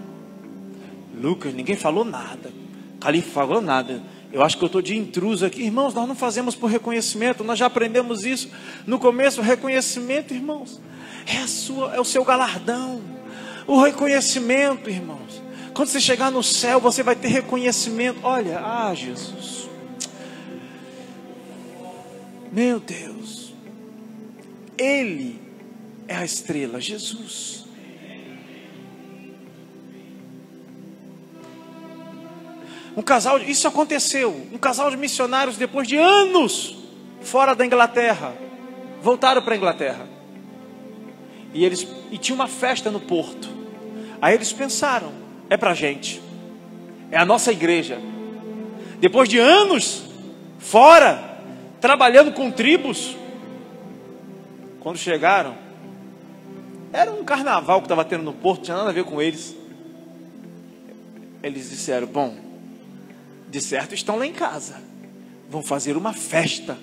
Lucas, ninguém falou nada, Califa falou nada. Eu acho que eu estou de intruso aqui. Irmãos, nós não fazemos por reconhecimento. Nós já aprendemos isso no começo. O reconhecimento, irmãos, é o seu galardão. O reconhecimento, irmãos, quando você chegar no céu, você vai ter reconhecimento. Olha, Jesus, meu Deus, Ele é a estrela, Jesus. Isso aconteceu. Um casal de missionários, depois de anos fora da Inglaterra, voltaram para a Inglaterra. E tinha uma festa no porto. Aí eles pensaram: é para a gente, é a nossa igreja. Depois de anos fora, trabalhando com tribos, quando chegaram, era um carnaval que estava tendo no porto, não tinha nada a ver com eles. Eles disseram: bom, de certo estão lá em casa, vão fazer uma festa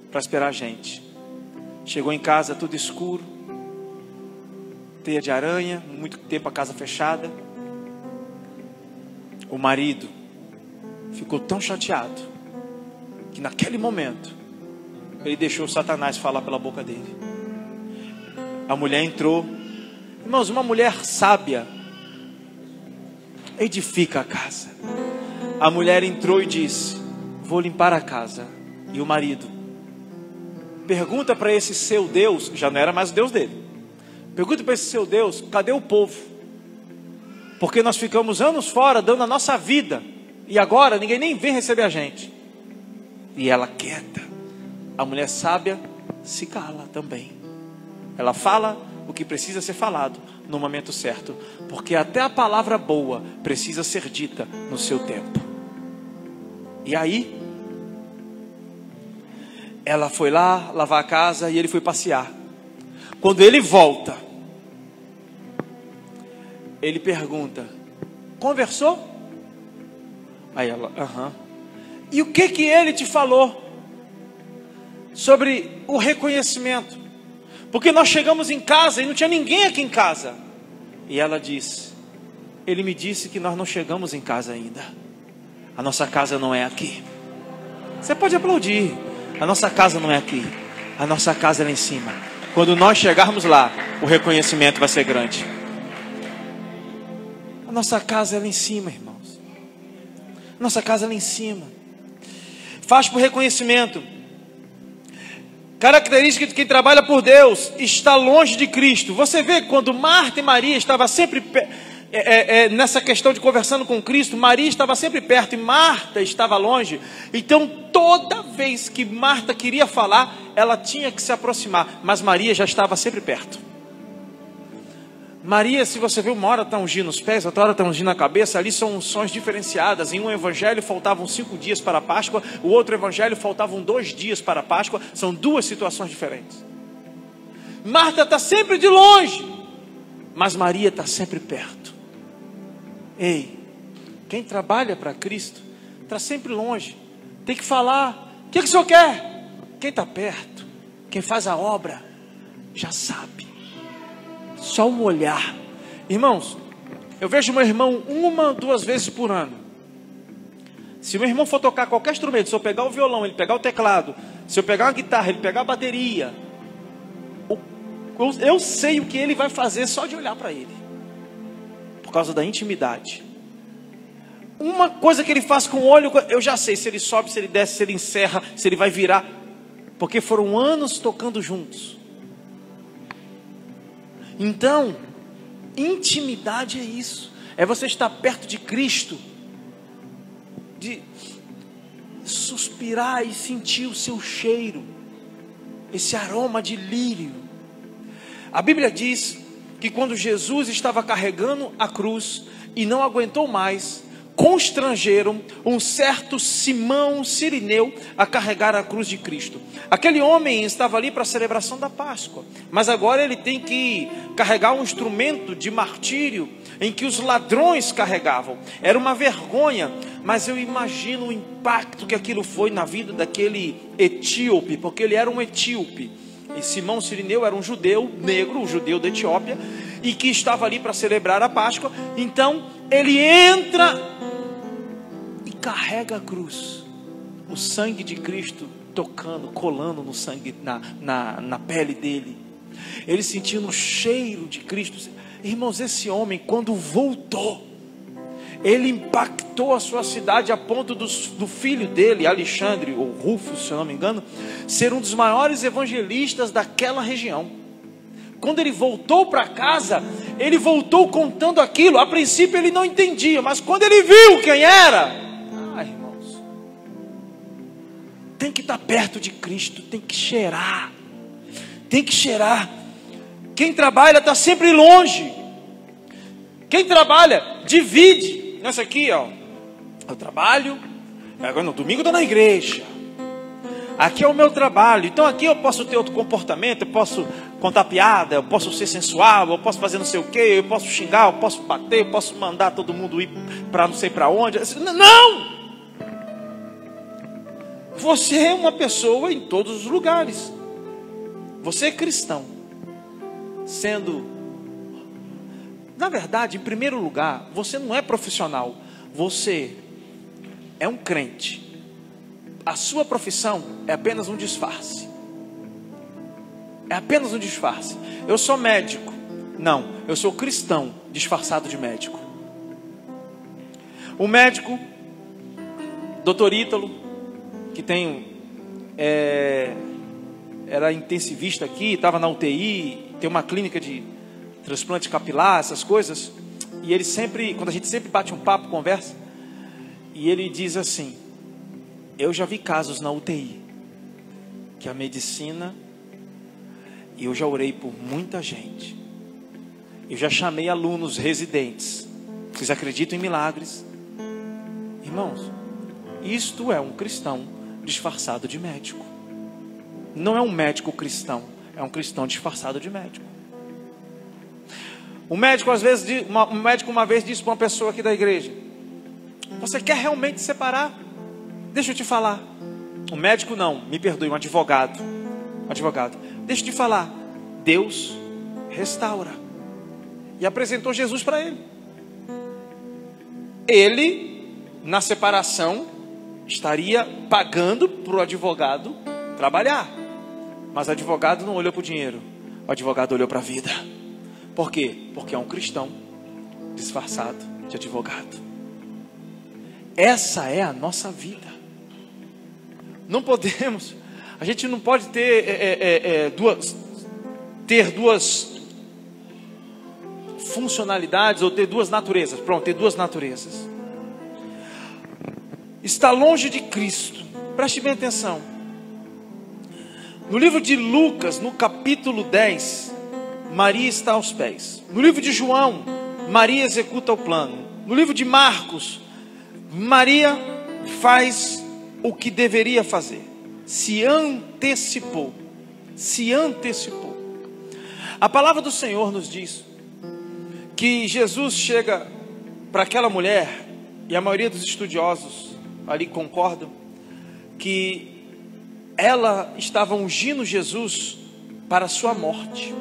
para esperar a gente. Chegou em casa tudo escuro, teia de aranha, muito tempo a casa fechada. O marido ficou tão chateado que naquele momento ele deixou Satanás falar pela boca dele. A mulher entrou. Irmãos, uma mulher sábia edifica a casa. A mulher entrou e disse: vou limpar a casa. E o marido pergunta para esse seu Deus, já não era mais o Deus dele, pergunta para esse seu Deus: cadê o povo? Porque nós ficamos anos fora dando a nossa vida, e agora ninguém nem vem receber a gente. E ela quieta. A mulher sábia se cala também. Ela fala o que precisa ser falado no momento certo, porque até a palavra boa precisa ser dita no seu tempo. E aí ela foi lá lavar a casa e ele foi passear. Quando ele volta, ele pergunta: conversou? Aí ela: aham. E o que ele te falou sobre o reconhecimento? Porque nós chegamos em casa e não tinha ninguém aqui em casa. E ela disse: ele me disse que nós não chegamos em casa ainda. A nossa casa não é aqui. Você pode aplaudir. A nossa casa não é aqui. A nossa casa é lá em cima. Quando nós chegarmos lá, o reconhecimento vai ser grande. A nossa casa é lá em cima, irmãos. A nossa casa é lá em cima. Faz por reconhecimento. Característica de quem trabalha por Deus: está longe de Cristo. Você vê quando Marta e Maria estavam sempre nessa questão de conversando com Cristo, Maria estava sempre perto e Marta estava longe. Então toda vez que Marta queria falar, ela tinha que se aproximar, mas Maria já estava sempre perto. Maria, se você vê, uma hora está ungindo os pés, outra hora está ungindo a cabeça. Ali são unções diferenciadas. Em um evangelho faltavam 5 dias para a Páscoa, o outro evangelho faltavam 2 dias para a Páscoa. São 2 situações diferentes. Marta está sempre de longe, mas Maria está sempre perto. Ei, quem trabalha para Cristo está sempre longe. Tem que falar: o que o senhor quer? Quem está perto, quem faz a obra, já sabe. Só um olhar. Irmãos, eu vejo meu irmão 1, 2 vezes por ano. Se meu irmão for tocar qualquer instrumento, se eu pegar o violão, ele pegar o teclado, se eu pegar uma guitarra, ele pegar a bateria, eu sei o que ele vai fazer só de olhar para ele, por causa da intimidade. Uma coisa que ele faz com o olho, eu já sei se ele sobe, se ele desce, se ele encerra, se ele vai virar, porque foram anos tocando juntos. Então, intimidade é isso. É você estar perto de Cristo, de suspirar e sentir o seu cheiro, esse aroma de lírio. A Bíblia diz que quando Jesus estava carregando a cruz e não aguentou mais, constrangeram um certo Simão Cirineu a carregar a cruz de Cristo. Aquele homem estava ali para a celebração da Páscoa, mas agora ele tem que carregar um instrumento de martírio em que os ladrões carregavam. Era uma vergonha, mas eu imagino o impacto que aquilo foi na vida daquele etíope, porque ele era um etíope. E Simão Cirineu era um judeu negro, um judeu da Etiópia, e que estava ali para celebrar a Páscoa. Então ele entra e carrega a cruz, o sangue de Cristo tocando, colando no sangue, na pele dele, ele sentindo o cheiro de Cristo. Irmãos, esse homem, quando voltou, ele impactou a sua cidade a ponto do filho dele, Alexandre, ou Rufo, se eu não me engano, ser um dos maiores evangelistas daquela região. Quando ele voltou para casa, ele voltou contando aquilo. A princípio ele não entendia, mas quando ele viu quem era, irmãos, tem que estar perto de Cristo, tem que cheirar. Tem que cheirar. Quem trabalha está sempre longe. Quem trabalha, divide. Nessa aqui, ó, eu trabalho, agora no domingo eu estou na igreja. Aqui é o meu trabalho. Então aqui eu posso ter outro comportamento, eu posso contar piada, eu posso ser sensual, eu posso fazer não sei o que, eu posso xingar, eu posso bater, eu posso mandar todo mundo ir para não sei para onde. Não! Você é uma pessoa em todos os lugares. Você é cristão. Na verdade, em primeiro lugar, você não é profissional. Você é um crente. A sua profissão é apenas um disfarce. É apenas um disfarce. Eu sou médico. Não, eu sou cristão disfarçado de médico. O médico, Dr. Ítalo, que era intensivista aqui, estava na UTI, tem uma clínica de transplante capilar, essas coisas. E ele sempre, quando a gente sempre bate um papo, conversa, e ele diz assim: eu já vi casos na UTI que a medicina, e eu já orei por muita gente, eu já chamei alunos residentes. Vocês acreditam em milagres? Irmãos, isto é um cristão disfarçado de médico. Não é um médico cristão, é um cristão disfarçado de médico. Um médico uma vez disse para uma pessoa aqui da igreja: você quer realmente separar? Deixa eu te falar. Um médico não, me perdoe, um advogado. Deixa eu te falar. Deus restaura. E apresentou Jesus para ele. Ele, na separação, estaria pagando para o advogado trabalhar. Mas o advogado não olhou para o dinheiro, o advogado olhou para a vida. Por quê? Porque é um cristão disfarçado de advogado. Essa é a nossa vida. Não podemos, a gente não pode ter duas funcionalidades ou ter duas naturezas. Pronto, ter duas naturezas. Está longe de Cristo. Preste bem atenção. No livro de Lucas, no capítulo 10, Maria está aos pés. No livro de João, Maria executa o plano. No livro de Marcos, Maria faz o que deveria fazer. Se antecipou. Se antecipou. A palavra do Senhor nos diz que Jesus chega para aquela mulher, e a maioria dos estudiosos ali concordam, que ela estava ungindo Jesus para a sua morte.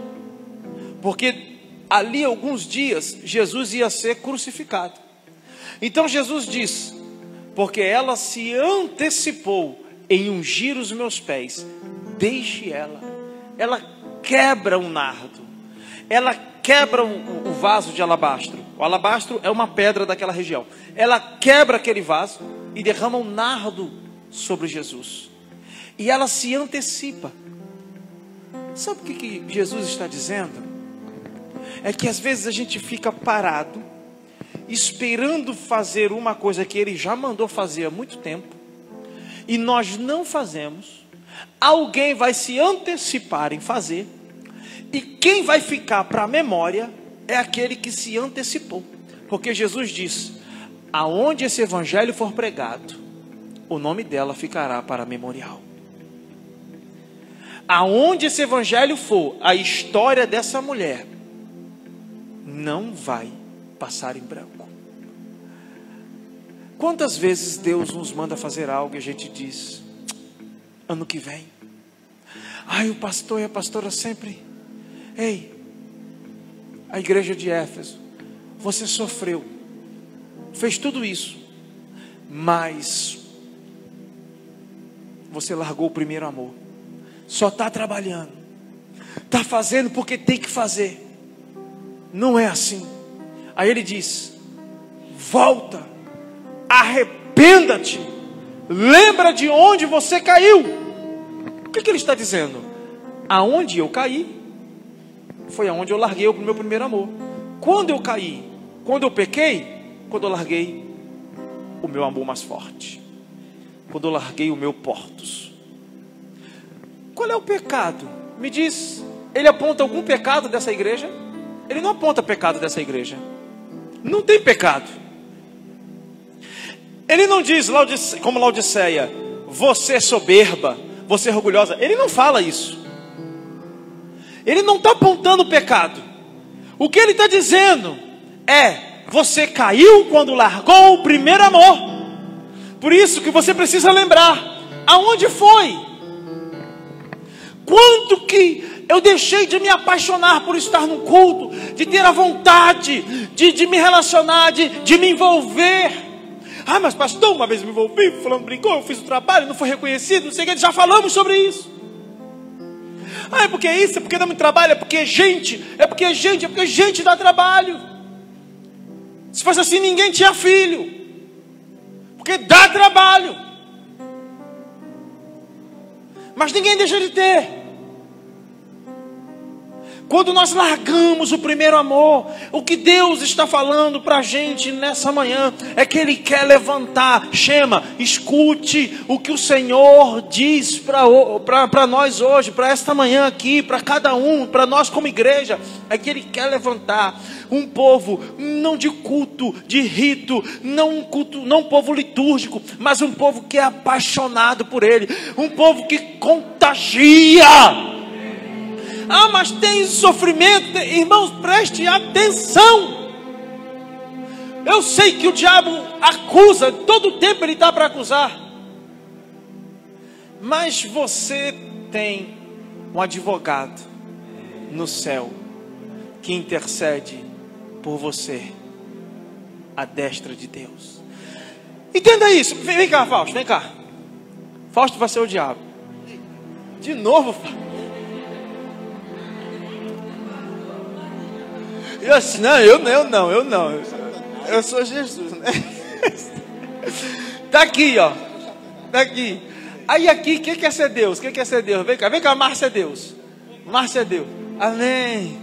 Porque ali alguns dias Jesus ia ser crucificado. Então Jesus diz: porque ela se antecipou em ungir os meus pés, deixe ela. Ela quebra um nardo, ela quebra um vaso de alabastro. O alabastro é uma pedra daquela região. Ela quebra aquele vaso e derrama um nardo sobre Jesus. E ela se antecipa. Sabe o que Jesus está dizendo? É que às vezes a gente fica parado, esperando fazer uma coisa que Ele já mandou fazer há muito tempo, e nós não fazemos. Alguém vai se antecipar em fazer, e quem vai ficar para a memória é aquele que se antecipou. Porque Jesus diz: aonde esse evangelho for pregado, o nome dela ficará para memorial. Aonde esse evangelho for, a história dessa mulher não vai passar em branco. Quantas vezes Deus nos manda fazer algo e a gente diz: ano que vem. Ai, o pastor e a pastora sempre: ei, a igreja de Éfeso, você sofreu, fez tudo isso, mas você largou o primeiro amor. Só está trabalhando, está fazendo porque tem que fazer. Não é assim. Aí ele diz: volta, arrependa-te, lembra de onde você caiu. O que ele está dizendo? Aonde eu caí foi aonde eu larguei o meu primeiro amor. Quando eu caí, quando eu pequei, quando eu larguei o meu amor mais forte, quando eu larguei o meu portos. Qual é o pecado? Me diz. Ele aponta algum pecado dessa igreja? Ele não aponta pecado dessa igreja. Não tem pecado. Ele não diz, como Laodiceia: você é soberba, você é orgulhosa. Ele não fala isso. Ele não está apontando pecado. O que ele está dizendo é: você caiu quando largou o primeiro amor. Por isso que você precisa lembrar aonde foi. Quanto que eu deixei de me apaixonar por estar no culto, de ter a vontade de me relacionar, de me envolver. Ah, mas pastor, uma vez me envolvi, fulano brincou, eu fiz o trabalho, não foi reconhecido, não sei o que, já falamos sobre isso. Ah, é porque isso, é porque dá muito trabalho, é porque gente dá trabalho. Se fosse assim, ninguém tinha filho, porque dá trabalho. Mas ninguém deixa de ter. Quando nós largamos o primeiro amor, o que Deus está falando para a gente nessa manhã é que Ele quer levantar. Shema, escute o que o Senhor diz para nós hoje, para esta manhã aqui, para cada um, para nós como igreja. É que Ele quer levantar um povo não de culto, de rito, não um povo litúrgico, mas um povo que é apaixonado por Ele, um povo que contagia. Ah, mas tem sofrimento. Irmãos, preste atenção. Eu sei que o diabo acusa, todo tempo ele está para acusar. Mas você tem um advogado no céu que intercede por você à destra de Deus. Entenda isso. Vem cá, Fausto, vem cá. Fausto vai ser o diabo. De novo, Fausto. Eu assim, não, eu não. Eu sou Jesus, né? Tá aqui, ó. Tá aqui. Aí aqui, quem quer ser Deus? Quem quer ser Deus? Vem cá, Márcia é Deus. Márcia é Deus. Amém.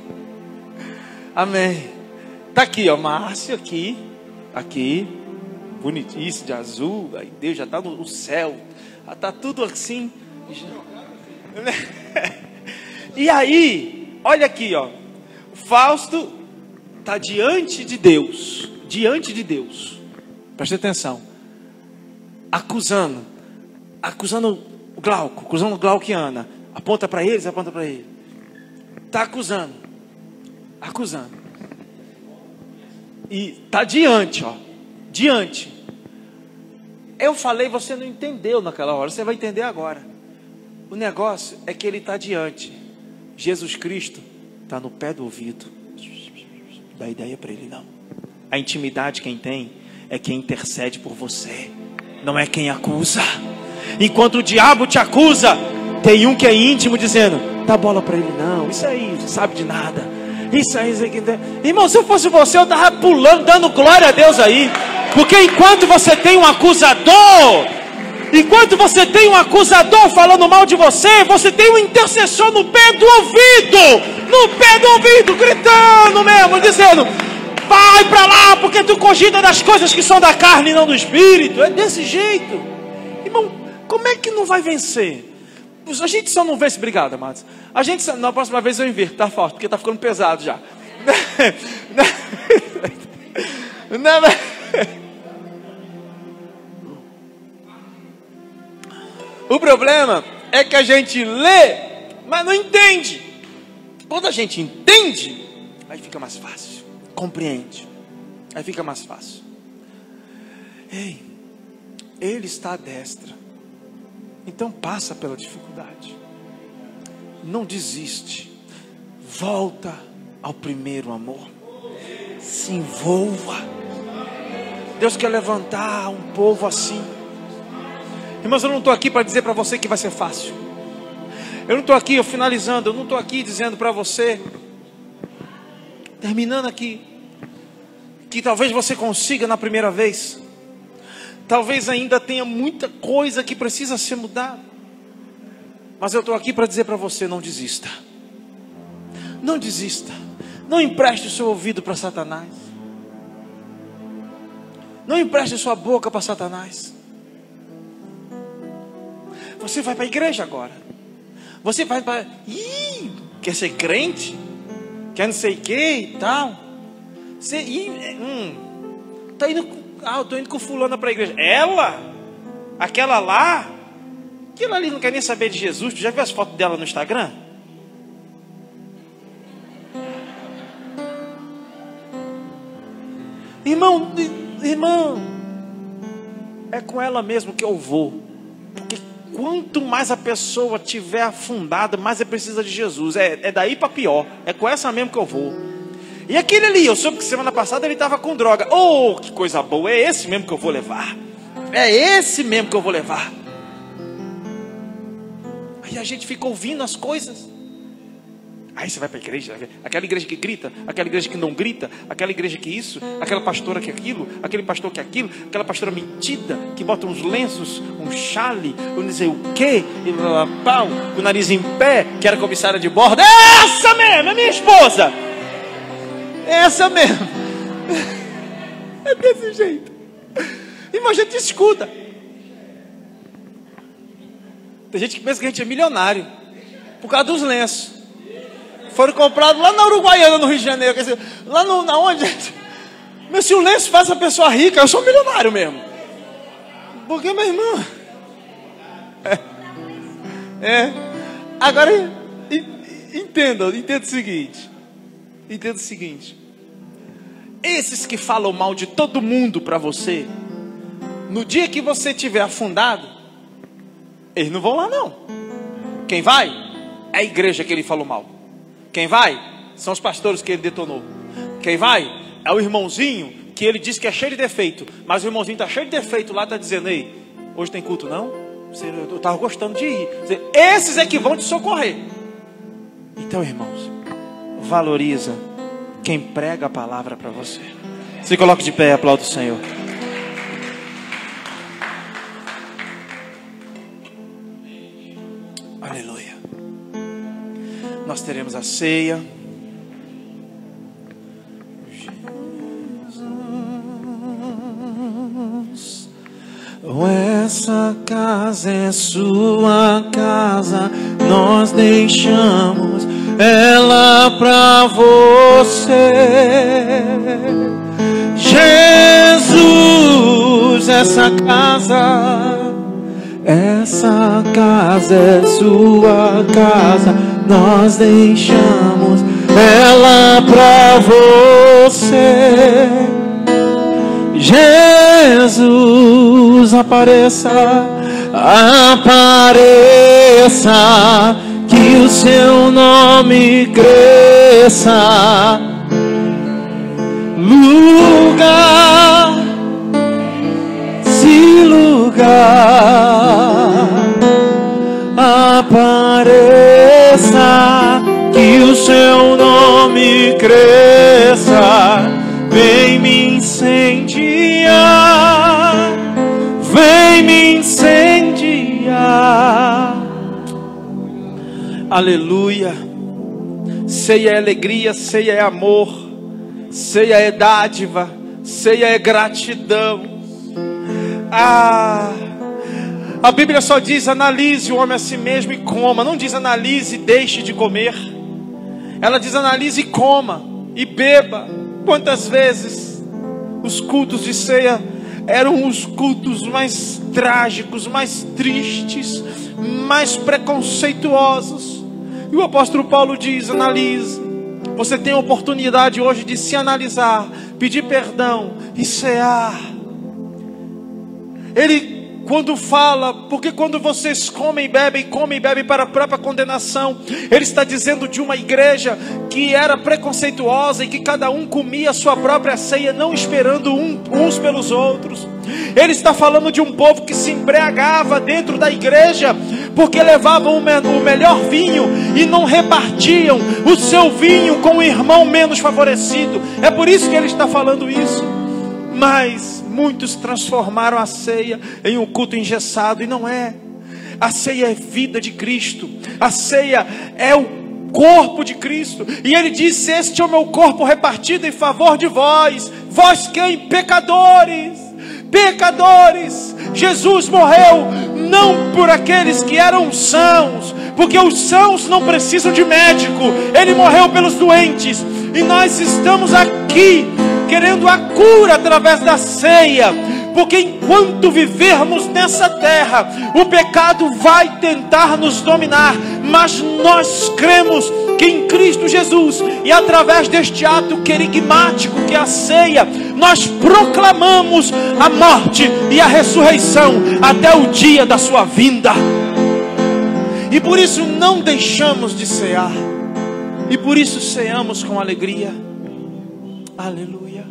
Amém. Tá aqui, ó, Márcia aqui. Aqui. Bonitíssimo, de azul. Aí Deus já tá no céu. Já tá tudo assim. E aí, olha aqui, ó. Fausto está diante de Deus. Diante de Deus. Preste atenção. Acusando o Glauco. Acusando o Glauquiana. Aponta para eles, aponta para ele. Está acusando. E está diante, ó. Diante. Eu falei, você não entendeu naquela hora. Você vai entender agora. O negócio é que ele está diante. Jesus Cristo está no pé do ouvido. Não dá ideia para ele, não. A intimidade quem tem é quem intercede por você, não é quem acusa. Enquanto o diabo te acusa, tem um que é íntimo dizendo: dá bola para ele não, isso aí não sabe de nada. Isso aí. Irmão, se eu fosse você, eu estava pulando, dando glória a Deus aí. Porque enquanto você tem um acusador falando mal de você, você tem um intercessor no pé do ouvido, gritando mesmo, dizendo: vai para lá, porque tu cogita das coisas que são da carne e não do espírito. É desse jeito. Irmão, como é que não vai vencer? A gente só não vence, obrigado, amados. A gente só, na próxima vez eu inverto, tá forte, porque tá ficando pesado já. O problema é que a gente lê, mas não entende. Quando a gente entende, aí fica mais fácil. Compreende. Aí fica mais fácil. Ei, Ele está à destra. Então passa pela dificuldade. Não desiste. Volta ao primeiro amor. Se envolva. Deus quer levantar um povo assim. Irmãos, eu não estou aqui para dizer para você que vai ser fácil. Eu não estou aqui, finalizando, eu não estou aqui dizendo para você, terminando aqui, que talvez você consiga na primeira vez. Talvez ainda tenha muita coisa que precisa ser mudada. Mas eu estou aqui para dizer para você: não desista. Não desista. Não empreste o seu ouvido para Satanás. Não empreste sua boca para Satanás. Você vai para a igreja agora. Você vai para... quer ser crente? Quer não sei o que e tal? Você... tá indo... eu tô indo com fulana para a igreja. Ela? Aquela lá? Aquela ali não quer nem saber de Jesus. Tu já viu as fotos dela no Instagram? Irmão, é com ela mesmo que eu vou. Porque quanto mais a pessoa tiver afundada, mais ela precisa de Jesus. É daí para pior. É com essa mesmo que eu vou. E aquele ali, eu soube que semana passada ele estava com droga. Oh, que coisa boa. É esse mesmo que eu vou levar. É esse mesmo que eu vou levar. Aí a gente fica ouvindo as coisas. Aí você vai para a igreja, aquela igreja que grita, aquela igreja que não grita, aquela igreja que isso, aquela pastora que aquilo, aquele pastor que aquilo, aquela pastora metida, que bota uns lenços, um chale, não sei o quê, e pau, com o nariz em pé, que era comissária de bordo. Essa mesmo, é minha esposa. Essa mesmo. É desse jeito. Irmão, a gente escuta. Tem gente que pensa que a gente é milionário por causa dos lenços. Foram comprados lá na Uruguaiana, no Rio de Janeiro. Quer dizer, lá na onde? Mas se o lenço faz a pessoa rica, eu sou milionário mesmo. Porque, meu irmão... Agora, entenda o seguinte. Entenda o seguinte. Esses que falam mal de todo mundo para você, no dia que você estiver afundado, eles não vão lá não. Quem vai é a igreja que ele falou mal. Quem vai são os pastores que ele detonou. Quem vai é o irmãozinho que ele diz que é cheio de defeito, mas o irmãozinho está cheio de defeito lá, está dizendo: ei, hoje tem culto não? Eu estava gostando de ir. Esses é que vão te socorrer. Então, irmãos, valoriza quem prega a palavra para você. Se coloque de pé e aplauda o Senhor. Aleluia. Nós teremos a ceia. Jesus, essa casa é sua casa, nós deixamos ela pra você. Jesus, essa casa é sua casa, nós deixamos ela pra você. Jesus, apareça, que o seu nome cresça. Apareça, que o seu nome cresça. Vem me incendiar, vem me incendiar. Aleluia. Ceia é alegria, ceia é amor, ceia é dádiva, ceia é gratidão. A Bíblia só diz: analise o homem a si mesmo e coma. Não diz analise e deixe de comer. Ela diz: analise e coma e beba. Quantas vezes os cultos de ceia eram os cultos mais trágicos, mais tristes, mais preconceituosos. E o apóstolo Paulo diz: analise. Você tem a oportunidade hoje de se analisar, pedir perdão e cear. Ele, quando fala, porque quando vocês comem e bebem para a própria condenação, ele está dizendo de uma igreja que era preconceituosa e que cada um comia a sua própria ceia, não esperando uns pelos outros. Ele está falando de um povo que se embriagava dentro da igreja, porque levavam o melhor vinho e não repartiam o seu vinho com o irmão menos favorecido. É por isso que ele está falando isso. Mas muitos transformaram a ceia em um culto engessado, e não é. A ceia é vida de Cristo, a ceia é o corpo de Cristo. E ele disse: este é o meu corpo repartido em favor de vós. Vós quem? Pecadores. Pecadores. Jesus morreu não por aqueles que eram sãos, porque os sãos não precisam de médico. Ele morreu pelos doentes. E nós estamos aqui querendo a cura através da ceia, porque enquanto vivermos nessa terra, o pecado vai tentar nos dominar, mas nós cremos que em Cristo Jesus, e através deste ato querigmático que é a ceia, nós proclamamos a morte e a ressurreição até o dia da sua vinda. E por isso não deixamos de cear, e por isso ceamos com alegria. Aleluia,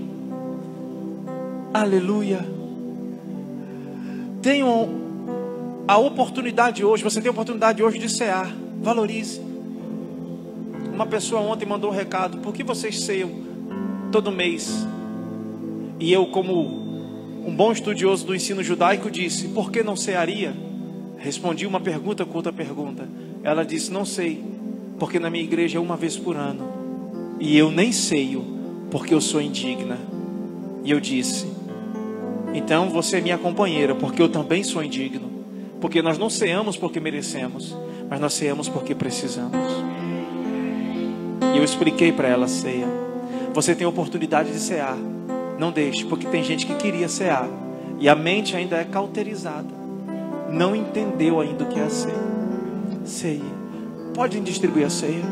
aleluia. Tenham a oportunidade hoje, você tem a oportunidade hoje de cear. Valorize. Uma pessoa ontem mandou um recado: por que vocês ceiam todo mês? E eu, como um bom estudioso do ensino judaico, disse: por que não cearia? Respondi uma pergunta com outra pergunta. Ela disse: não sei, porque na minha igreja é uma vez por ano, e eu nem ceio porque eu sou indigna. E eu disse: então você é minha companheira, porque eu também sou indigno. Porque nós não ceamos porque merecemos, mas nós ceamos porque precisamos. E eu expliquei para ela a ceia. Você tem a oportunidade de cear, não deixe, porque tem gente que queria cear e a mente ainda é cauterizada, não entendeu ainda o que é a ceia. Ceia. Podem distribuir a ceia.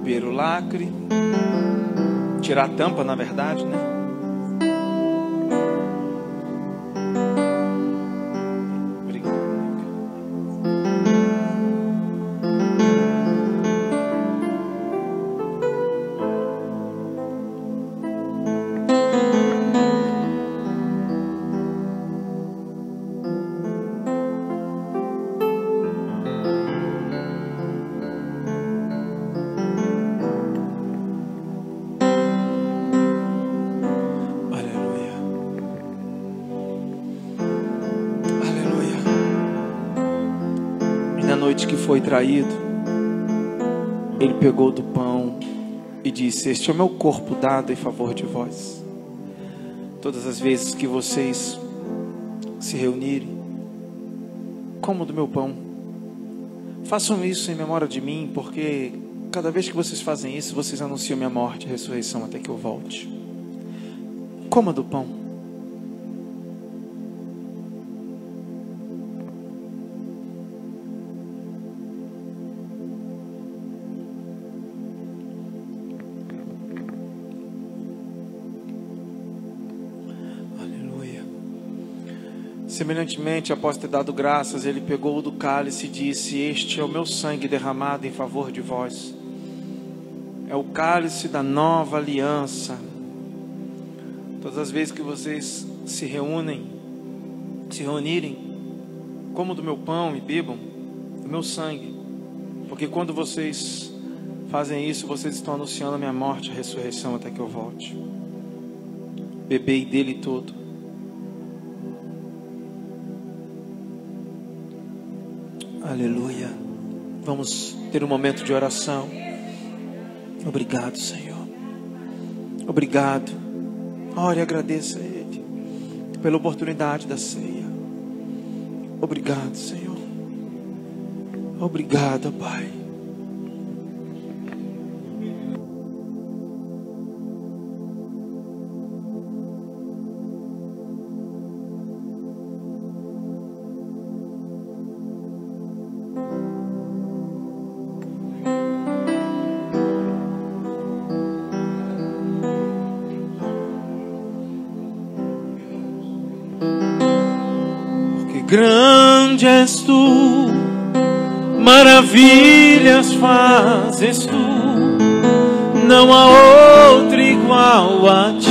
romper o lacre, tirar a tampa, na verdade, né? Que foi traído, ele pegou do pão e disse: este é o meu corpo dado em favor de vós. Todas as vezes que vocês se reunirem, comam do meu pão, façam isso em memória de mim, porque cada vez que vocês fazem isso, vocês anunciam minha morte e ressurreição até que eu volte. Coma do pão. Semelhantemente, após ter dado graças, ele pegou do cálice e disse: este é o meu sangue derramado em favor de vós. É o cálice da nova aliança. Todas as vezes que vocês se reunirem, comam do meu pão e bebam do meu sangue. Porque quando vocês fazem isso, vocês estão anunciando a minha morte e a ressurreição até que eu volte. Bebei dele todo. Aleluia. Vamos ter um momento de oração. Obrigado, Senhor. Obrigado. Ore e agradeça a Ele pela oportunidade da ceia. Obrigado, Senhor. Obrigado, Pai. Grande és tu, maravilhas fazes tu, não há outro igual a ti,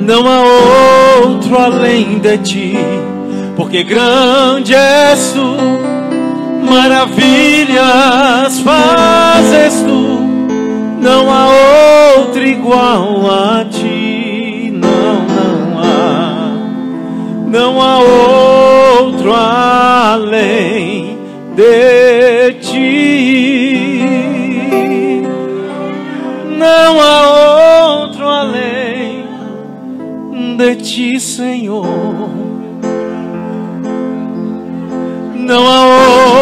não há outro além de ti, porque grande és tu, maravilhas fazes tu, não há outro igual a ti. Não há outro além de ti. Não há outro além de ti, Senhor. Não há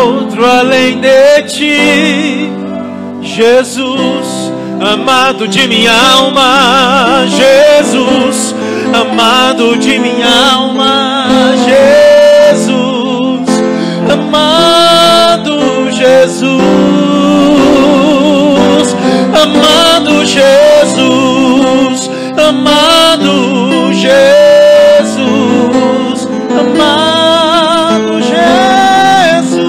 outro além de ti, Jesus, amado de minha alma, Jesus, amado de minha alma, Jesus, amado Jesus, amado Jesus, amado Jesus, amado Jesus,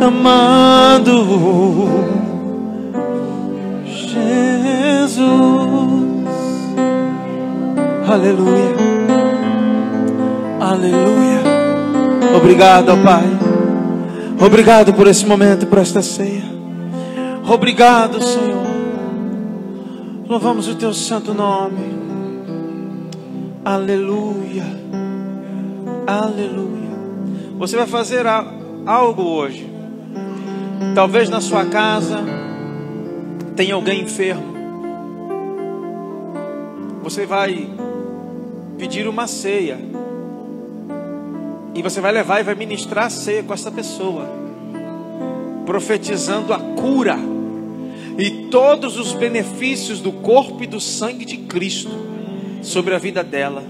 amado Aleluia, aleluia. Obrigado, Pai. Obrigado por esse momento, por esta ceia. Obrigado, Senhor. Louvamos o teu santo nome. Aleluia, aleluia. Você vai fazer algo hoje. Talvez na sua casa tenha alguém enfermo. Você vai pedir uma ceia e você vai levar e vai ministrar a ceia com essa pessoa, profetizando a cura e todos os benefícios do corpo e do sangue de Cristo sobre a vida dela.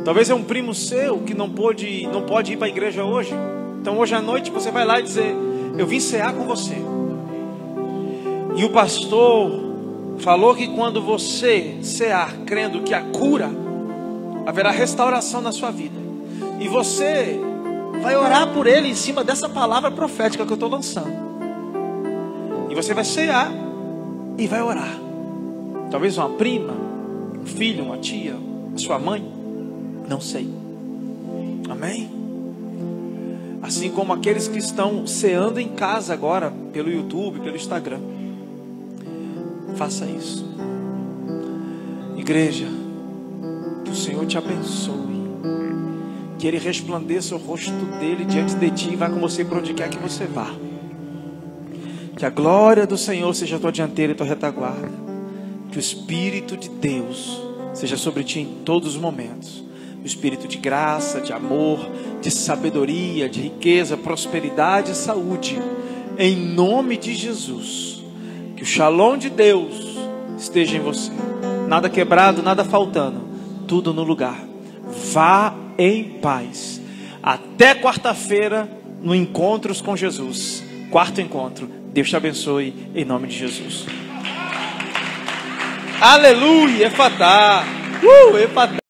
Talvez é um primo seu que não pode ir para a igreja hoje. Então hoje à noite você vai lá e dizer: eu vim cear com você. E o pastor falou que quando você cear, crendo que a cura, haverá restauração na sua vida. E você vai orar por ele em cima dessa palavra profética que eu estou lançando. E você vai cear e vai orar. Talvez uma prima, um filho, uma tia, a sua mãe, não sei. Amém? Assim como aqueles que estão ceando em casa agora, pelo YouTube, pelo Instagram. Faça isso. Igreja, que o Senhor te abençoe. Que Ele resplandeça o rosto dele diante de ti e vá com você para onde quer que você vá. Que a glória do Senhor seja a tua dianteira e tua retaguarda. Que o Espírito de Deus seja sobre ti em todos os momentos. O Espírito de graça, de amor, de sabedoria, de riqueza, prosperidade e saúde. Em nome de Jesus. Que o Shalom de Deus esteja em você. Nada quebrado, nada faltando. Tudo no lugar. Vá em paz. Até quarta-feira no Encontros com Jesus. Quarto encontro. Deus te abençoe em nome de Jesus. Aleluia, Efatá. Efatá.